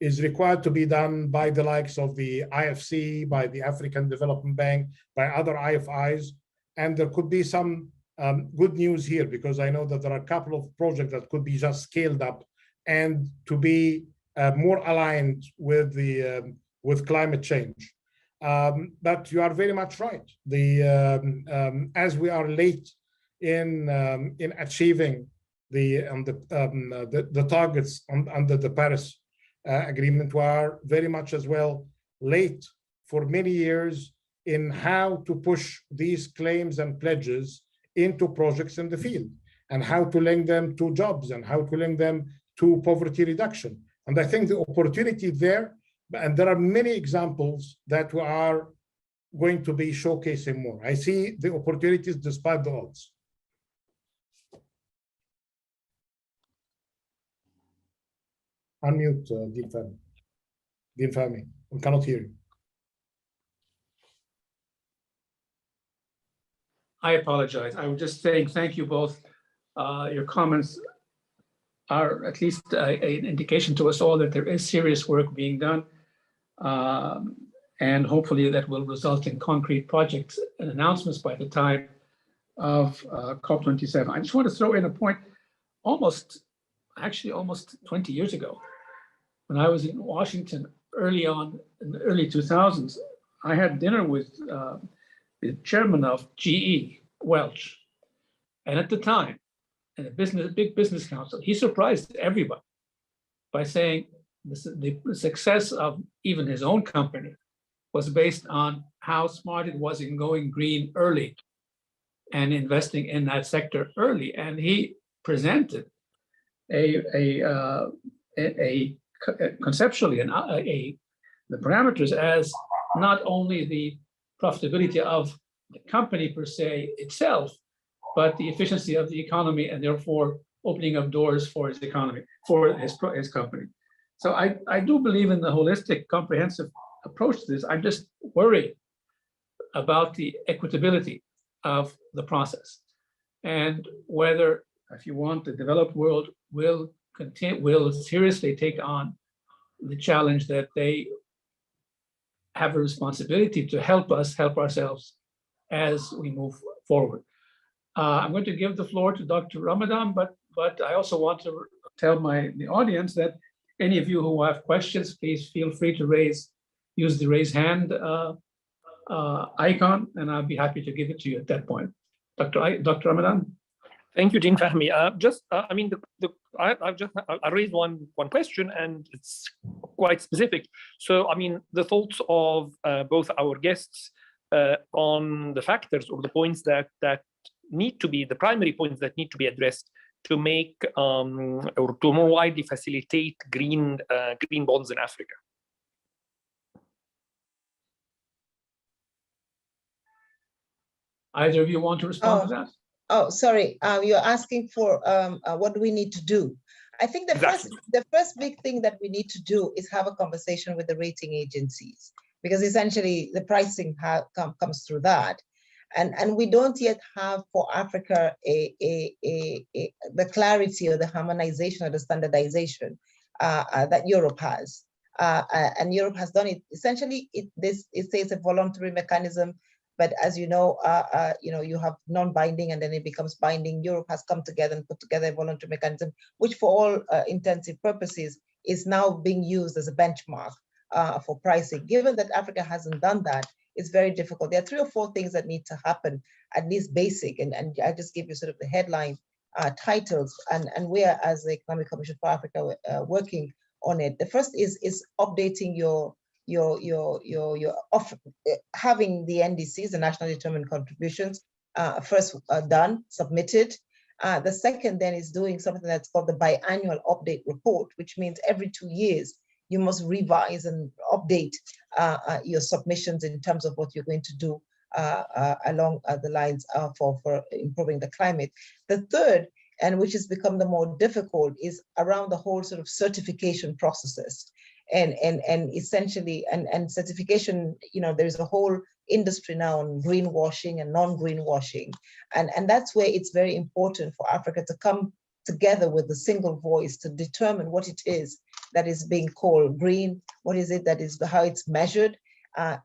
is required to be done by the likes of the IFC, by the African Development Bank, by other IFIs. And there could be some good news here, because I know that there are a couple of projects that could be just scaled up and to be more aligned with with climate change. But you are very much right. As we are late in achieving the targets under the Paris Agreement, we are very much as well late for many years in how to push these claims and pledges into projects in the field, and how to link them to jobs, and how to link them to poverty reduction. And I think the opportunity there, and there are many examples that we are going to be showcasing more. I see the opportunities despite the odds. Unmute, Dean Fahmy. We cannot hear you. I apologize. I was just saying thank you both. Your comments are at least an indication to us all that there is serious work being done. And hopefully that will result in concrete projects and announcements by the time of COP27. I just want to throw in a point. Almost 20 years ago, when I was in Washington early on in the early 2000s, I had dinner with the chairman of GE, Welch. And at the time, in a big business council, he surprised everybody by saying the success of even his own company was based on how smart it was in going green early and investing in that sector early. And he presented conceptually the parameters as not only the profitability of the company per se itself, but the efficiency of the economy, and therefore opening up doors for his economy, for his company. So I do believe in the holistic, comprehensive approach to this. I'm just worried about the equitability of the process and whether, if you want, the developed world will seriously take on the challenge that they have a responsibility to help us help ourselves as we move forward. I'm going to give the floor to Dr. Ramadan, but I also want to tell the audience that any of you who have questions, please feel free to use the raise hand icon, and I'll be happy to give it to you at that point. Dr. Ramadan. Thank you, Dean Fahmy. I mean, I raised one question, and it's quite specific. So, I mean, the thoughts of both our guests on the factors or the points that need to be the primary points that need to be addressed to make or to more widely facilitate green bonds in Africa. Either of you want to respond to that? Oh, sorry. You're asking for what do we need to do? I think the first big thing that we need to do is have a conversation with the rating agencies, because essentially the pricing comes through that. And we don't yet have for Africa the clarity or the harmonization or the standardization that Europe has. And Europe has done it. Essentially, it says a voluntary mechanism. But as you know, you have non-binding and then it becomes binding. Europe has come together and put together a voluntary mechanism, which for all intensive purposes is now being used as a benchmark for pricing. Given that Africa hasn't done that, it's very difficult. There are 3 or 4 things that need to happen, at least basic. And I just give you sort of the headline titles, and we are, as the Economic Commission for Africa, working on it. The first is updating having the NDCs, the nationally determined contributions, first done, submitted. The second then is doing something that's called the biannual update report, which means every 2 years you must revise and update your submissions in terms of what you're going to do along the lines for improving the climate. The third, and which has become the more difficult, is around the whole sort of certification processes. And essentially, and certification, there's a whole industry now on greenwashing and non-greenwashing. And that's where it's very important for Africa to come together with a single voice to determine what it is that is being called green, what is it that is, how it's measured, and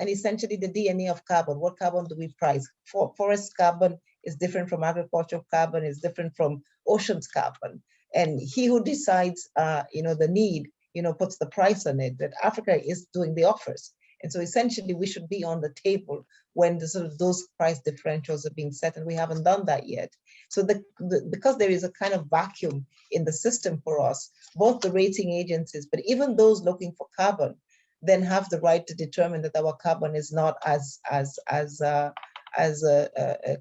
essentially the DNA of carbon. What carbon do we price? Forest carbon is different from agricultural carbon, is different from oceans carbon. And he who decides, the need, puts the price on it, that Africa is doing the offers. And so essentially we should be on the table when those price differentials are being set, and we haven't done that yet. So because there is a kind of vacuum in the system for us, both the rating agencies, but even those looking for carbon, then have the right to determine that our carbon is not as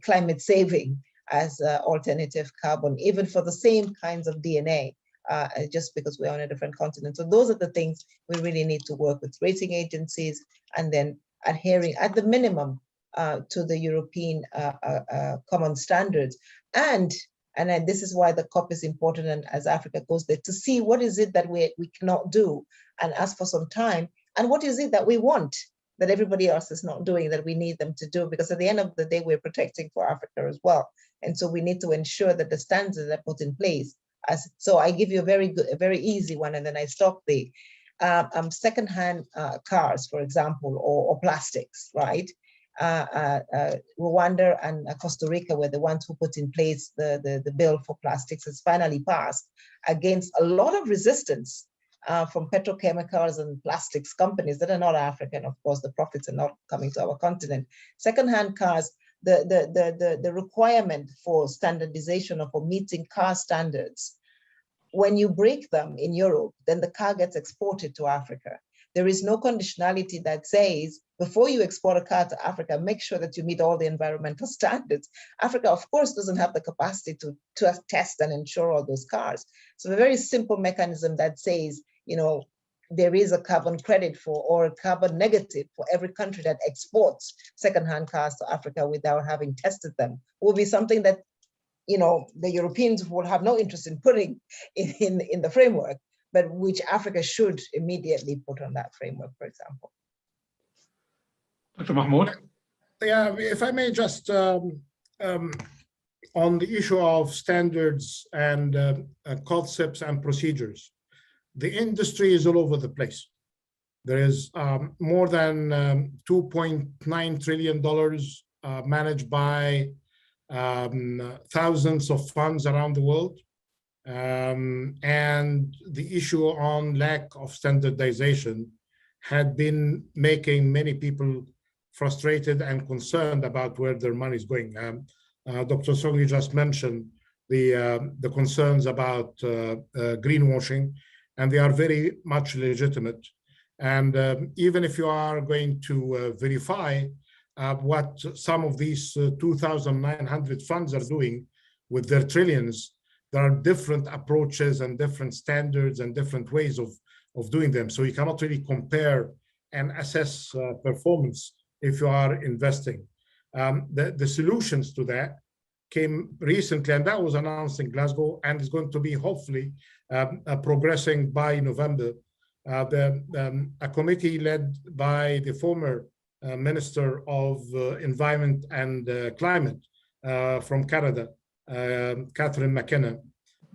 climate saving as alternative carbon, even for the same kinds of DNA. Just because we're on a different continent. So those are the things we really need to work with rating agencies, and then adhering at the minimum to the European common standards. And this is why the COP is important, and as Africa goes there, to see what is it that we cannot do and ask for some time, and what is it that we want that everybody else is not doing that we need them to do, because at the end of the day, we're protecting for Africa as well. And so we need to ensure that the standards are put in place. So I give you a very easy one, and then I stop there. Secondhand cars, for example, or plastics, right? Rwanda and Costa Rica were the ones who put in place the bill for plastics. Has finally passed against a lot of resistance from petrochemicals and plastics companies that are not African. Of course, the profits are not coming to our continent. Secondhand cars, the requirement for standardization or for meeting car standards, when you break them in Europe, then the car gets exported to Africa. There is no conditionality that says, before you export a car to Africa, make sure that you meet all the environmental standards. Africa, of course, doesn't have the capacity to test and insure all those cars. So a very simple mechanism that says, there is a carbon credit or a carbon negative for every country that exports secondhand cars to Africa without having tested them will be something that the Europeans will have no interest in putting in the framework, but which Africa should immediately put on that framework, for example. Dr. Mahmoud? Yeah, if I may just, on the issue of standards and concepts and procedures, the industry is all over the place. There is more than $2.9 trillion managed by thousands of funds around the world. And the issue on lack of standardization had been making many people frustrated and concerned about where their money is going. Dr. Songhi just mentioned the concerns about greenwashing, and they are very much legitimate. And even if you are going to verify what some of these 2,900 funds are doing with their trillions, there are different approaches and different standards and different ways of doing them. So you cannot really compare and assess performance if you are investing. The solutions to that came recently, and that was announced in Glasgow, and is going to be hopefully progressing by November. A committee led by the former Minister of Environment and Climate from Canada, Catherine McKenna,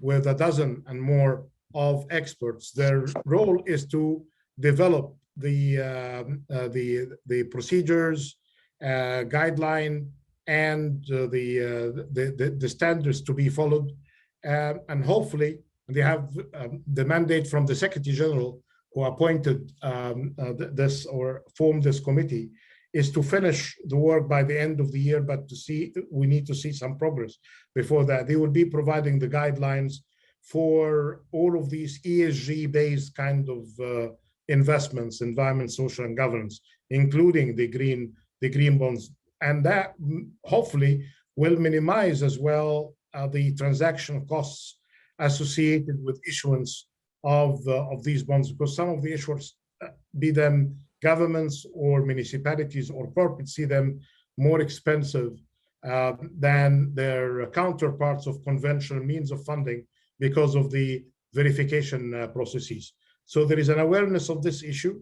with a dozen and more of experts. Their role is to develop the procedures, guideline, and the standards to be followed. And hopefully, they have the mandate from the Secretary General, who appointed this or formed this committee, is to finish the work by the end of the year, but we need to see some progress before that. They will be providing the guidelines for all of these ESG-based kind of investments, environment, social, and governance, including the green bonds. And that hopefully will minimize as well the transaction costs associated with issuance of these bonds, because some of the issuers, be them governments or municipalities or corporates, see them more expensive than their counterparts of conventional means of funding because of the verification processes. So there is an awareness of this issue,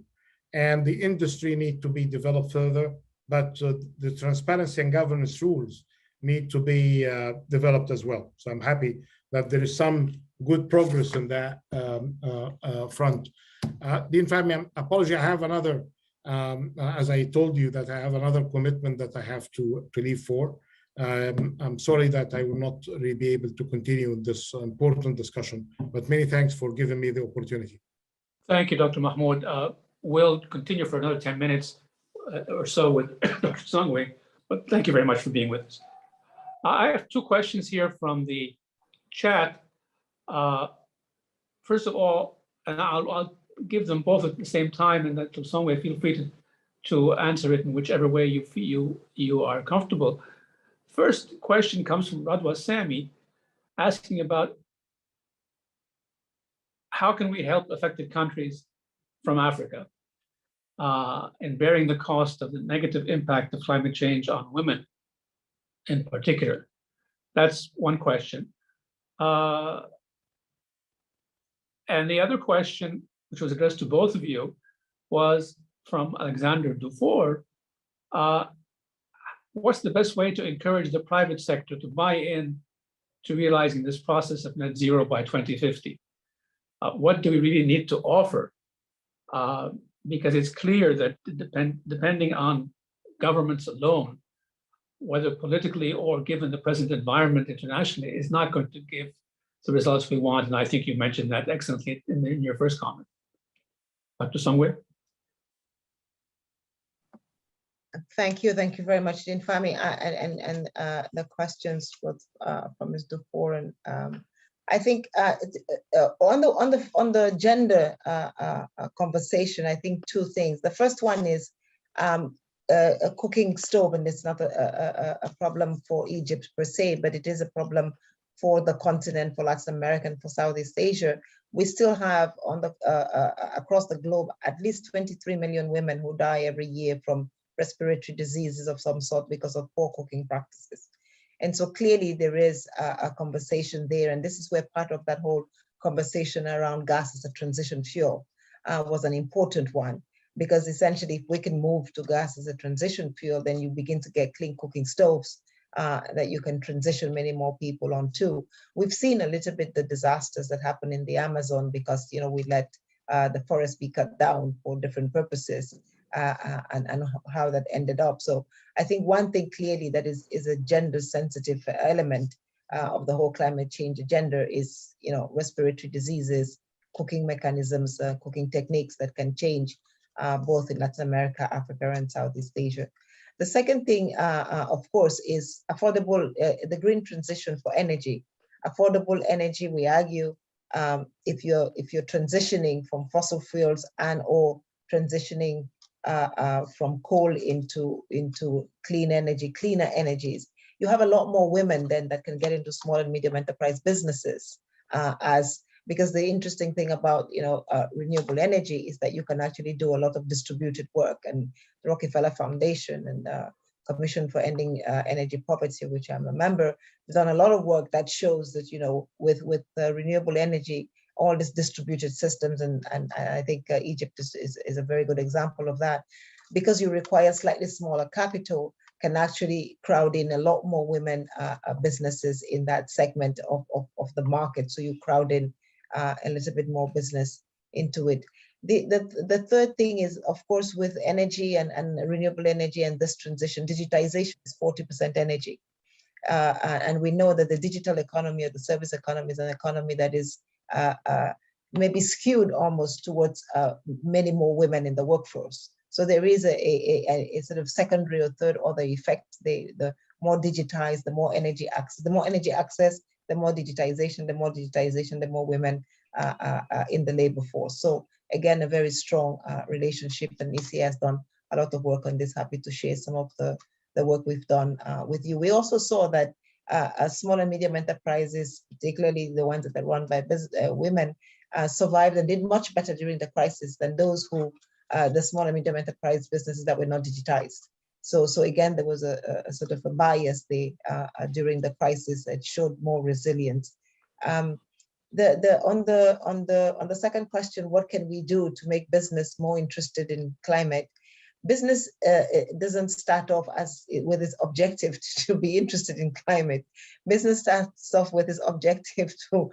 and the industry need to be developed further, but the transparency and governance rules need to be developed as well. So I'm happy that there is some good progress in that front. Dean Fahmy, apology, I have another, as I told you, that I have another commitment that I have to leave for. I'm sorry that I will not really be able to continue this important discussion, but many thanks for giving me the opportunity. Thank you, Dr. Mahmoud. We'll continue for another 10 minutes or so with Dr. Songhi, but thank you very much for being with us. I have two questions here from the chat. First of all, and I'll give them both at the same time, and Dr. Songhi, feel free to answer it in whichever way you feel you are comfortable. First question comes from Radwa Sami, asking about how can we help affected countries from Africa in bearing the cost of the negative impact of climate change on women in particular. That's one question. And the other question, which was addressed to both of you, was from Alexander Dufour. What's the best way to encourage the private sector to buy in to realizing this process of net zero by 2050? What do we really need to offer? Because it's clear that depending on governments alone, whether politically or given the present environment internationally, is not going to give the results we want. And I think you mentioned that excellently in your first comment. Dr. Songhi? Thank you very much, Dean Fahmy, and the questions from Ms. Dufour. And I think on the gender conversation, I think two things. The first one is a cooking stove, and it's not a problem for Egypt per se, but it is a problem for the continent, for Latin America, and for Southeast Asia. We still have across the globe at least 23 million women who die every year from respiratory diseases of some sort because of poor cooking practices. And so clearly there is a conversation there. And this is where part of that whole conversation around gas as a transition fuel was an important one. Because essentially, if we can move to gas as a transition fuel, then you begin to get clean cooking stoves that you can transition many more people onto. We've seen a little bit the disasters that happen in the Amazon because, you know, we let the forest be cut down for different purposes and how that ended up. So I think one thing clearly that is a gender sensitive element of the whole climate change agenda is, you know, respiratory diseases, cooking mechanisms, cooking techniques that can change both in Latin America, Africa, and Southeast Asia. The second thing, of course, is affordable, the green transition for energy. Affordable energy, we argue, if you're transitioning from fossil fuels and or transitioning from coal into clean energy, cleaner energies, you have a lot more women then that can get into small and medium enterprise businesses because the interesting thing about, you know, renewable energy is that you can actually do a lot of distributed work. And the Rockefeller Foundation and Commission for Ending Energy Poverty, which I'm a member, has done a lot of work that shows that, you know, with renewable energy, all these distributed systems, and I think Egypt is a very good example of that, because you require slightly smaller capital, can actually crowd in a lot more women businesses in that segment of the market. So you crowd in a little bit more business into it. The third thing is, of course, with energy and renewable energy and this transition, digitization is 40% energy. And we know that the digital economy or the service economy is an economy that is maybe skewed almost towards many more women in the workforce. So there is a sort of secondary or third order effect. The more digitized, the more energy access, the more digitization, the more women in the labor force. So again, a very strong relationship, and ECA has done a lot of work on this. Happy to share some of the work we've done with you. We also saw that small and medium enterprises, particularly the ones that are run by women, survived and did much better during the crisis than those who, the small and medium enterprise businesses that were not digitized. So again, there was a sort of a bias there during the crisis that showed more resilience. On the second question, what can we do to make business more interested in climate? Business doesn't start off with its objective to be interested in climate. Business starts off with its objective to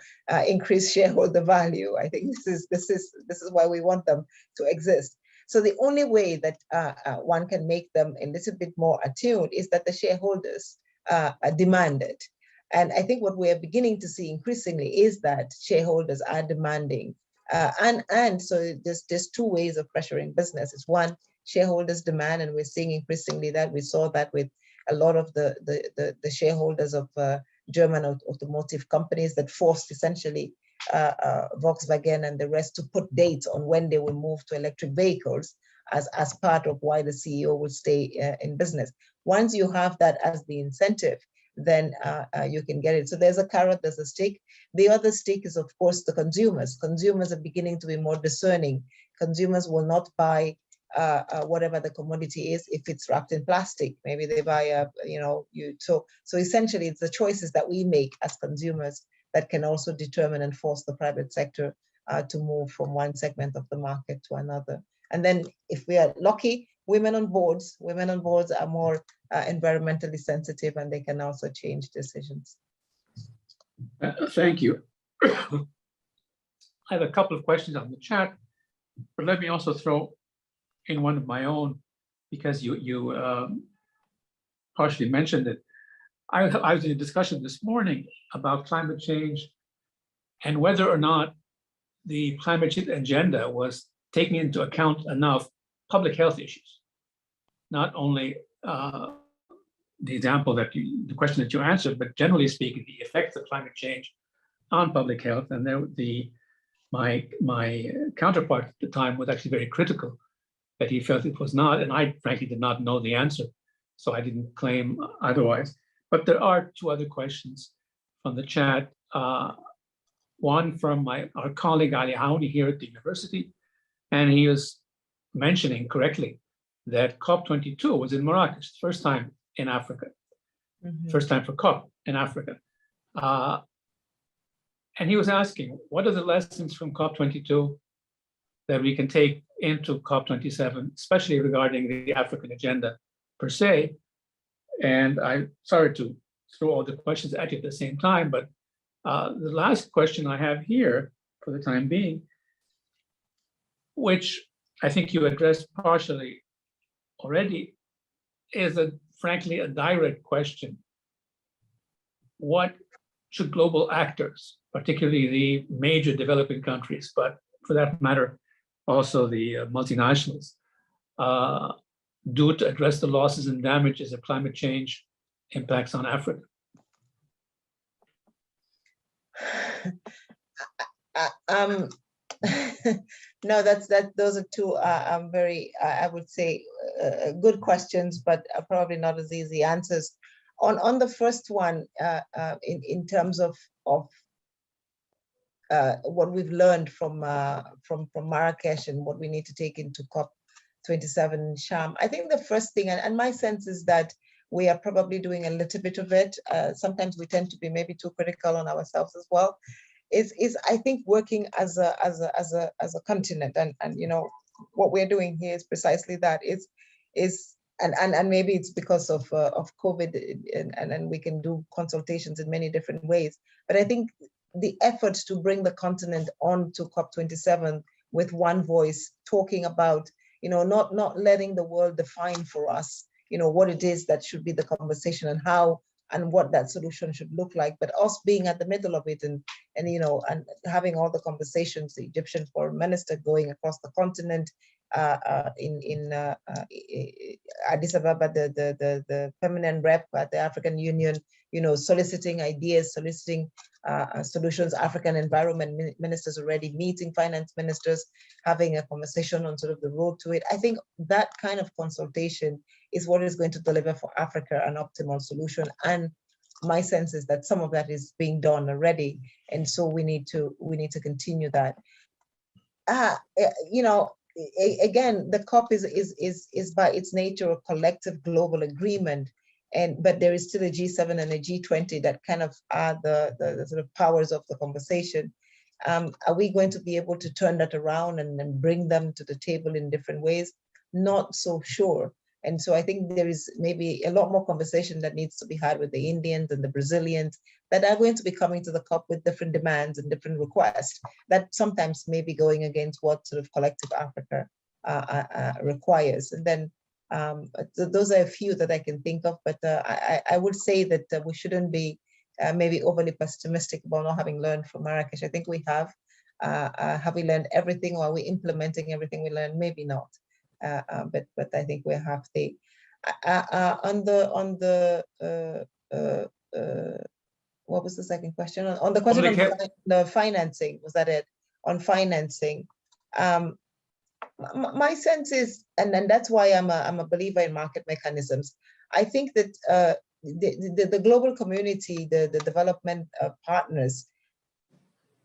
increase shareholder value. I think this is why we want them to exist. So the only way that one can make them a little bit more attuned is that the shareholders demand it. And I think what we are beginning to see increasingly is that shareholders are demanding. And so there's two ways of pressuring business. It's one, shareholders demand, and we're seeing increasingly that. We saw that with a lot of the shareholders of German automotive companies that forced essentially Volkswagen and the rest to put dates on when they will move to electric vehicles as part of why the CEO will stay in business. Once you have that as the incentive, then you can get it. So there's a carrot, there's a stick. The other stick is, of course, the consumers. Consumers are beginning to be more discerning. Consumers will not buy whatever the commodity is if it's wrapped in plastic. Maybe they buy so essentially it's the choices that we make as consumers that can also determine and force the private sector to move from one segment of the market to another. And then if we are lucky, women on boards are more environmentally sensitive, and they can also change decisions. Thank you. I have a couple of questions on the chat, but let me also throw in one of my own, because you partially mentioned it. I was in a discussion this morning about climate change and whether or not the climate change agenda was taking into account enough public health issues. Not only the question that you answered, but generally speaking, the effects of climate change on public health. And my counterpart at the time was actually very critical that he felt it was not, and I frankly did not know the answer, so I didn't claim otherwise. But there are two other questions from the chat. One from our colleague Ali Haouni here at the university, and he was mentioning correctly that COP22 was in Marrakesh, the first time in Africa. first time for COP in Africa. And he was asking, what are the lessons from COP22 that we can take into COP27, especially regarding the African agenda per se? And I'm sorry to throw all the questions at you at the same time, but the last question I have here for the time being, which I think you addressed partially already, is frankly a direct question. What should global actors, particularly the major developing countries, but for that matter, also the multinationals, do to address the losses and damages of climate change impacts on Africa? No, those are two very, I would say, good questions, but probably not as easy answers. On the first one, in terms of what we've learned from Marrakesh and what we need to take into COP27 in Sham, I think the first thing, and my sense is that we are probably doing a little bit of it. Sometimes we tend to be maybe too critical on ourselves as well. Is I think working as a continent, and you know what we're doing here is precisely that. And maybe it's because of COVID, and we can do consultations in many different ways. But I think the effort to bring the continent on to COP27 with one voice, talking about, you know, not letting the world define for us, you know, what it is that should be the conversation and how and what that solution should look like, but us being at the middle of it and you know, and having all the conversations, the Egyptian foreign minister going across the continent, in Addis Ababa, the permanent rep at the African Union, you know, soliciting ideas, soliciting solutions, African environment ministers already meeting finance ministers, having a conversation on sort of the road to it. I think that kind of consultation is what is going to deliver for Africa an optimal solution. And my sense is that some of that is being done already. And so we need to continue that. You know, again, the COP is by its nature a collective global agreement, but there is still a G7 and a G20 that kind of are the sort of powers of the conversation. Are we going to be able to turn that around and bring them to the table in different ways? Not so sure. And so I think there is maybe a lot more conversation that needs to be had with the Indians and the Brazilians that are going to be coming to the COP with different demands and different requests that sometimes may be going against what sort of collective Africa requires. And then those are a few that I can think of, but I would say that we shouldn't be maybe overly pessimistic about not having learned from Marrakesh. I think we have. Have we learned everything, or are we implementing everything we learned? Maybe not. But I think we're halfway. On the what was the second question? On the question of the financing, was that it? On financing, my sense is, and that's why I'm a believer in market mechanisms. I think that the global community, the development partners,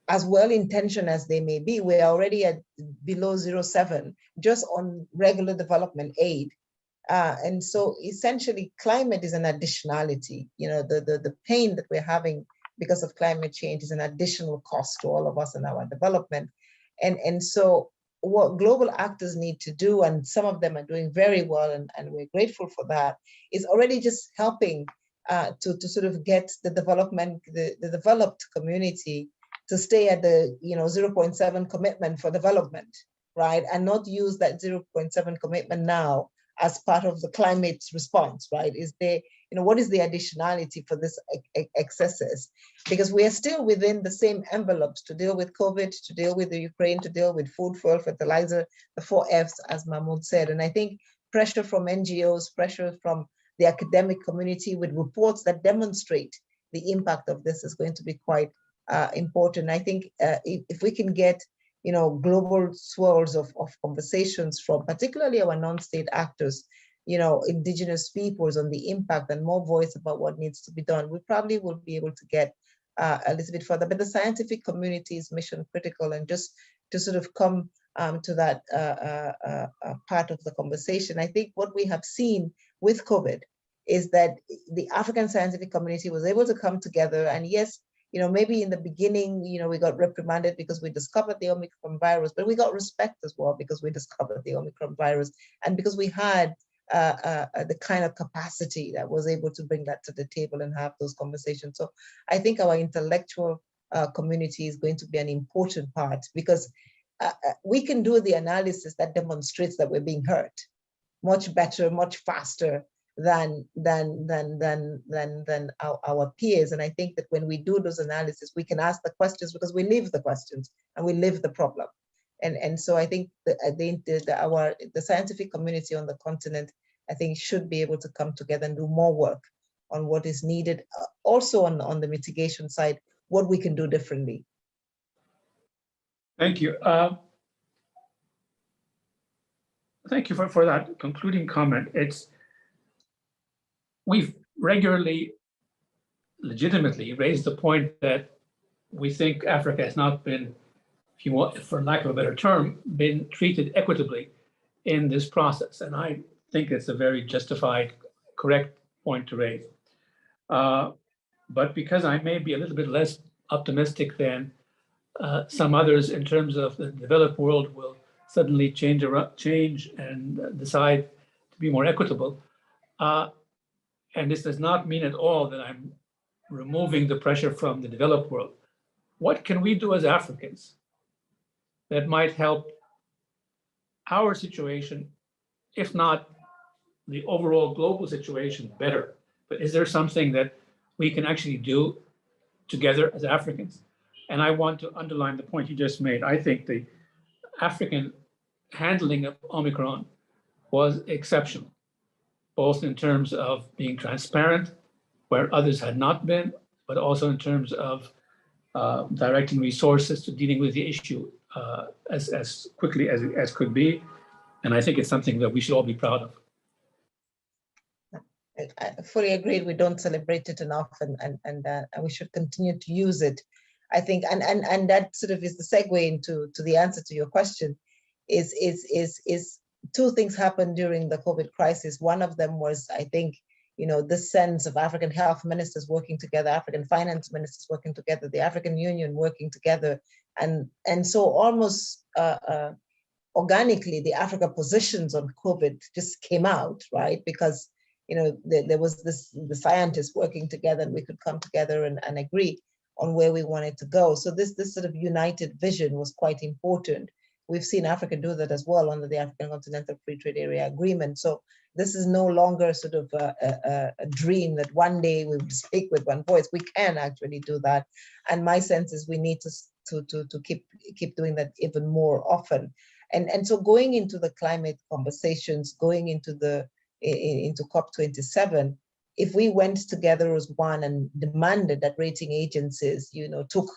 as well-intentioned as they may be, we're already at below 0.7 just on regular development aid. And so essentially climate is an additionality. You know, the pain that we're having because of climate change is an additional cost to all of us in our development. And so what global actors need to do, and some of them are doing very well, and we're grateful for that, is already just helping to sort of get the developed community to stay at the 0.7 commitment for development, right? And not use that 0.7 commitment now as part of the climate response, right? Is there, what is the additionality for this excesses? Because we are still within the same envelopes to deal with COVID, to deal with the Ukraine, to deal with food, fuel, fertilizer, the 4 Fs, as Mahmoud said. And I think pressure from NGOs, pressure from the academic community with reports that demonstrate the impact of this is going to be quite important. I think if we can get global swirls of conversations from particularly our non-state actors, indigenous peoples, on the impact and more voice about what needs to be done, we probably will be able to get a little bit further. But the scientific community is mission critical, and just to sort of come to that part of the conversation, I think what we have seen with COVID is that the African scientific community was able to come together. And yes, maybe in the beginning, we got reprimanded because we discovered the Omicron virus, but we got respect as well because we discovered the Omicron virus and because we had the kind of capacity that was able to bring that to the table and have those conversations. So I think our intellectual community is going to be an important part because we can do the analysis that demonstrates that we're being heard much better, much faster than our peers. And I think that when we do those analysis, we can ask the questions because we live the questions and we live the problem. And so I think the scientific community on the continent, I think, should be able to come together and do more work on what is needed. Also on the mitigation side, what we can do differently. Thank you. Thank you for that concluding comment. We've regularly, legitimately raised the point that we think Africa has not been, if you want, for lack of a better term, been treated equitably in this process. And I think it's a very justified, correct point to raise. But because I may be a little bit less optimistic than some others in terms of the developed world will suddenly change and decide to be more equitable. And this does not mean at all that I'm removing the pressure from the developed world. What can we do as Africans that might help our situation, if not the overall global situation, better? But is there something that we can actually do together as Africans? And I want to underline the point you just made. I think the African handling of Omicron was exceptional, both in terms of being transparent where others had not been, but also in terms of directing resources to dealing with the issue as quickly as could be. And I think it's something that we should all be proud of. I fully agree. We don't celebrate it enough, and we should continue to use it. I think, and that sort of is the segue into the answer to your question. Is two things happened during the COVID crisis. One of them was, I think, this sense of African health ministers working together, African finance ministers working together, the African Union working together, and so almost organically, the Africa positions on COVID just came out, right? Because there was the scientists working together, and we could come together and agree on where we wanted to go. So this sort of united vision was quite important. We've seen Africa do that as well under the African Continental Free Trade Area Agreement. So this is no longer sort of a dream that one day we will speak with one voice. We can actually do that. And my sense is we need to keep doing that even more often. And so going into the climate conversations, going into COP27, if we went together as one and demanded that rating agencies, took,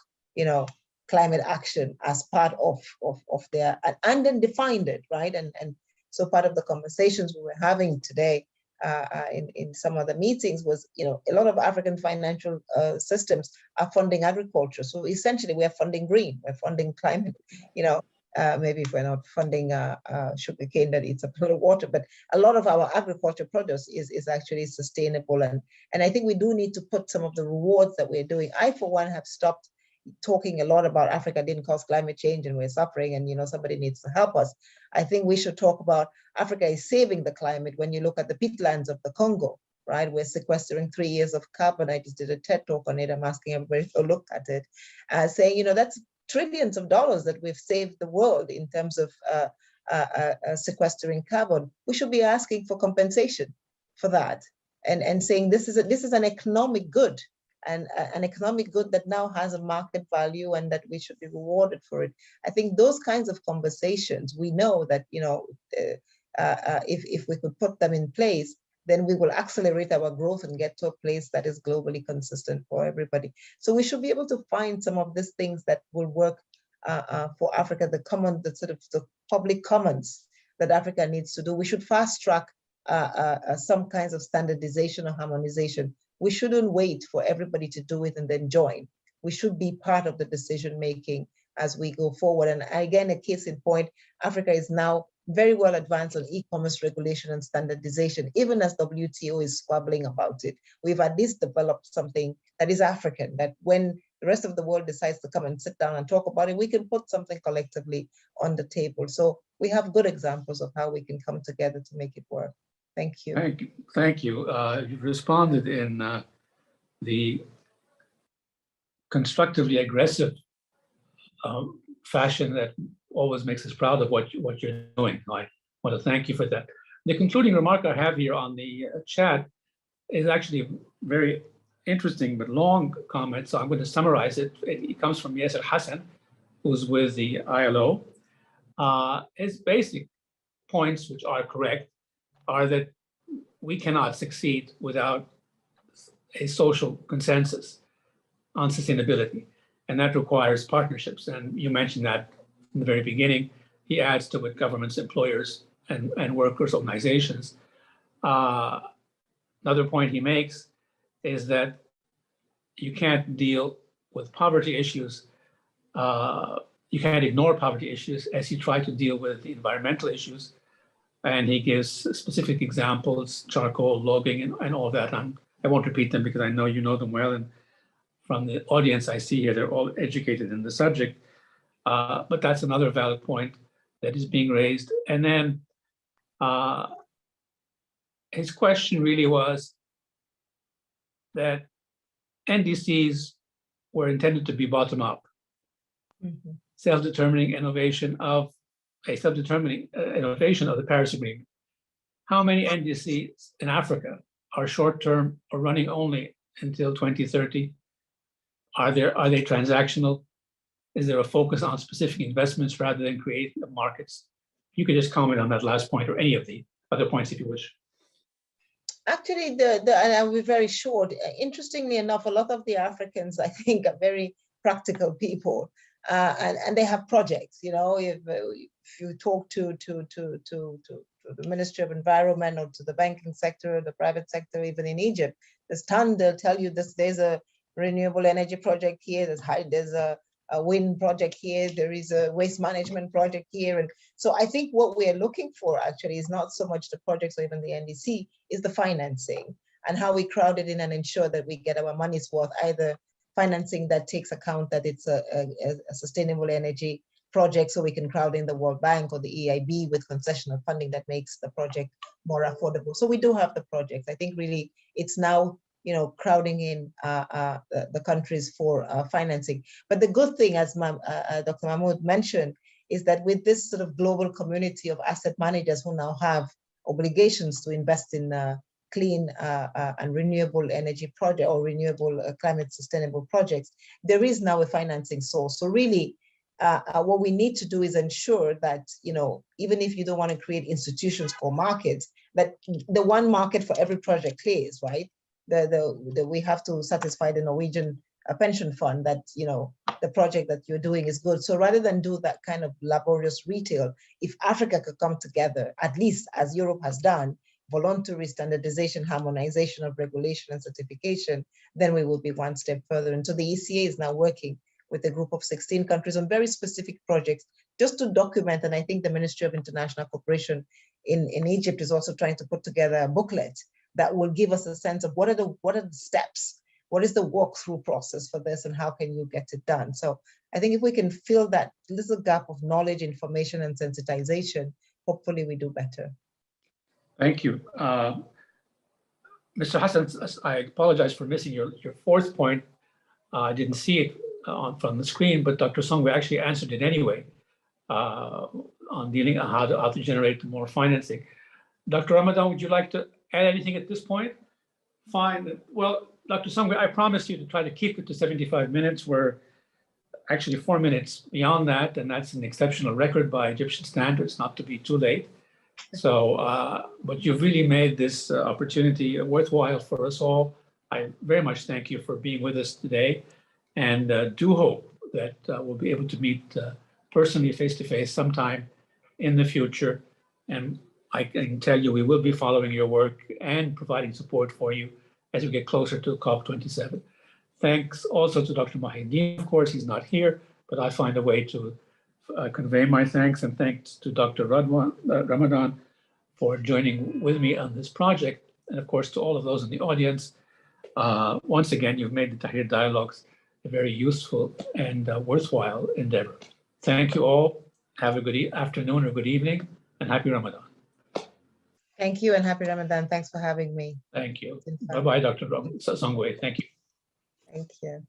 climate action as part of their, and then defined it, right? And so part of the conversations we were having today in some of the meetings was, a lot of African financial systems are funding agriculture. So essentially we are funding green, we're funding climate, maybe if we're not funding sugarcane that eats up a lot of water, but a lot of our agriculture produce is actually sustainable. And I think we do need to put some of the rewards that we're doing. I, for one, have stopped talking a lot about Africa didn't cause climate change and we're suffering and somebody needs to help us. I think we should talk about Africa is saving the climate. When you look at the peatlands of the Congo, right, we're sequestering 3 years of carbon. I just did a TED talk on it. I'm asking everybody to look at it, saying, that's trillions of dollars that we've saved the world in terms of sequestering carbon. We should be asking for compensation for that and saying this is an economic good, and an economic good that now has a market value and that we should be rewarded for it. I think those kinds of conversations, we know that, if we could put them in place, then we will accelerate our growth and get to a place that is globally consistent for everybody. So we should be able to find some of these things that will work for Africa, the public commons that Africa needs to do. We should fast track some kinds of standardization or harmonization. We shouldn't wait for everybody to do it and then join. We should be part of the decision making as we go forward. And again, a case in point, Africa is now very well advanced on e-commerce regulation and standardization. Even as WTO is squabbling about it, we've at least developed something that is African, that when the rest of the world decides to come and sit down and talk about it, we can put something collectively on the table. So we have good examples of how we can come together to make it work. Thank you. Thank you. Thank you. You've responded in the constructively aggressive fashion that always makes us proud of what you're doing. I want to thank you for that. The concluding remark I have here on the chat is actually a very interesting but long comment, so I'm going to summarize it. It comes from Yasser Hassan, who's with the ILO. His basic points, which are correct, are that we cannot succeed without a social consensus on sustainability, and that requires partnerships. And you mentioned that in the very beginning. He adds to it governments, employers, and workers' organizations. Another point he makes is that you can't deal with poverty issues. You can't ignore poverty issues as you try to deal with the environmental issues. And he gives specific examples, charcoal, logging, and all that. I won't repeat them because I know you know them well. And from the audience I see here, they're all educated in the subject. But that's another valid point that is being raised. And then his question really was that NDCs were intended to be bottom up, self-determining innovation of a self-determining innovation of the Paris Agreement. How many NDCs in Africa are short-term or running only until 2030? Are they transactional? Is there a focus on specific investments rather than creating the markets? You could just comment on that last point or any of the other points if you wish. Actually, and I'll be very short. Interestingly enough, a lot of the Africans, I think, are very practical people, and they have projects. You know, if you talk to the Ministry of Environment or to the banking sector, the private sector, even in Egypt, they'll tell you this. There's a renewable energy project here. There's a wind project here. There is a waste management project here. And so I think what we are looking for actually is not so much the projects or even the NDC, is the financing and how we crowd it in and ensure that we get our money's worth, either financing that takes account that it's a sustainable energy project, so we can crowd in the World Bank or the EIB with concessional funding that makes the project more affordable. So we do have the projects. I think really it's now, you know, crowding in the countries for financing. But the good thing, as Dr. Mahmoud mentioned, is that with this sort of global community of asset managers who now have obligations to invest in clean and renewable energy project or renewable climate sustainable projects, there is now a financing source. So really, what we need to do is ensure that, you know, even if you don't want to create institutions called markets, that the one market for every project clears, right? We have to satisfy the Norwegian pension fund that, you know, the project that you're doing is good. So rather than do that kind of laborious retail, if Africa could come together, at least as Europe has done, voluntary standardization, harmonization of regulation and certification, then we will be one step further. And so the ECA is now working with a group of 16 countries on very specific projects just to document. And I think the Ministry of International Cooperation in Egypt is also trying to put together a booklet that will give us a sense of what are the steps, what is the walkthrough process for this, and how can you get it done. So I think if we can fill that little gap of knowledge, information, and sensitization, hopefully we do better. Thank you. Mr. Hassan, I apologize for missing your fourth point. I didn't see it from the screen, but Dr. Songwe actually answered it anyway on dealing on how to generate more financing. Dr. Ramadan, would you like to add anything at this point? Fine. Well, Dr. Songwe, I promised you to try to keep it to 75 minutes. We're actually 4 minutes beyond that, and that's an exceptional record by Egyptian standards, not to be too late. So, but you've really made this opportunity worthwhile for us all. I very much thank you for being with us today, and do hope that we'll be able to meet personally, face-to-face sometime in the future. And I can tell you we will be following your work and providing support for you as we get closer to COP27. Thanks also to Dr. Mahideen. Of course, he's not here, but I'll find a way to convey my thanks and thanks to Dr. Ramadan for joining with me on this project. And of course, to all of those in the audience, once again, you've made the Tahrir Dialogues a very useful and worthwhile endeavor. Thank you all. Have a good afternoon or good evening, and happy Ramadan. Thank you and happy Ramadan. Thanks for having me. Thank you. It's been fun. Bye-bye, Dr. Songwei. Thank you. Thank you.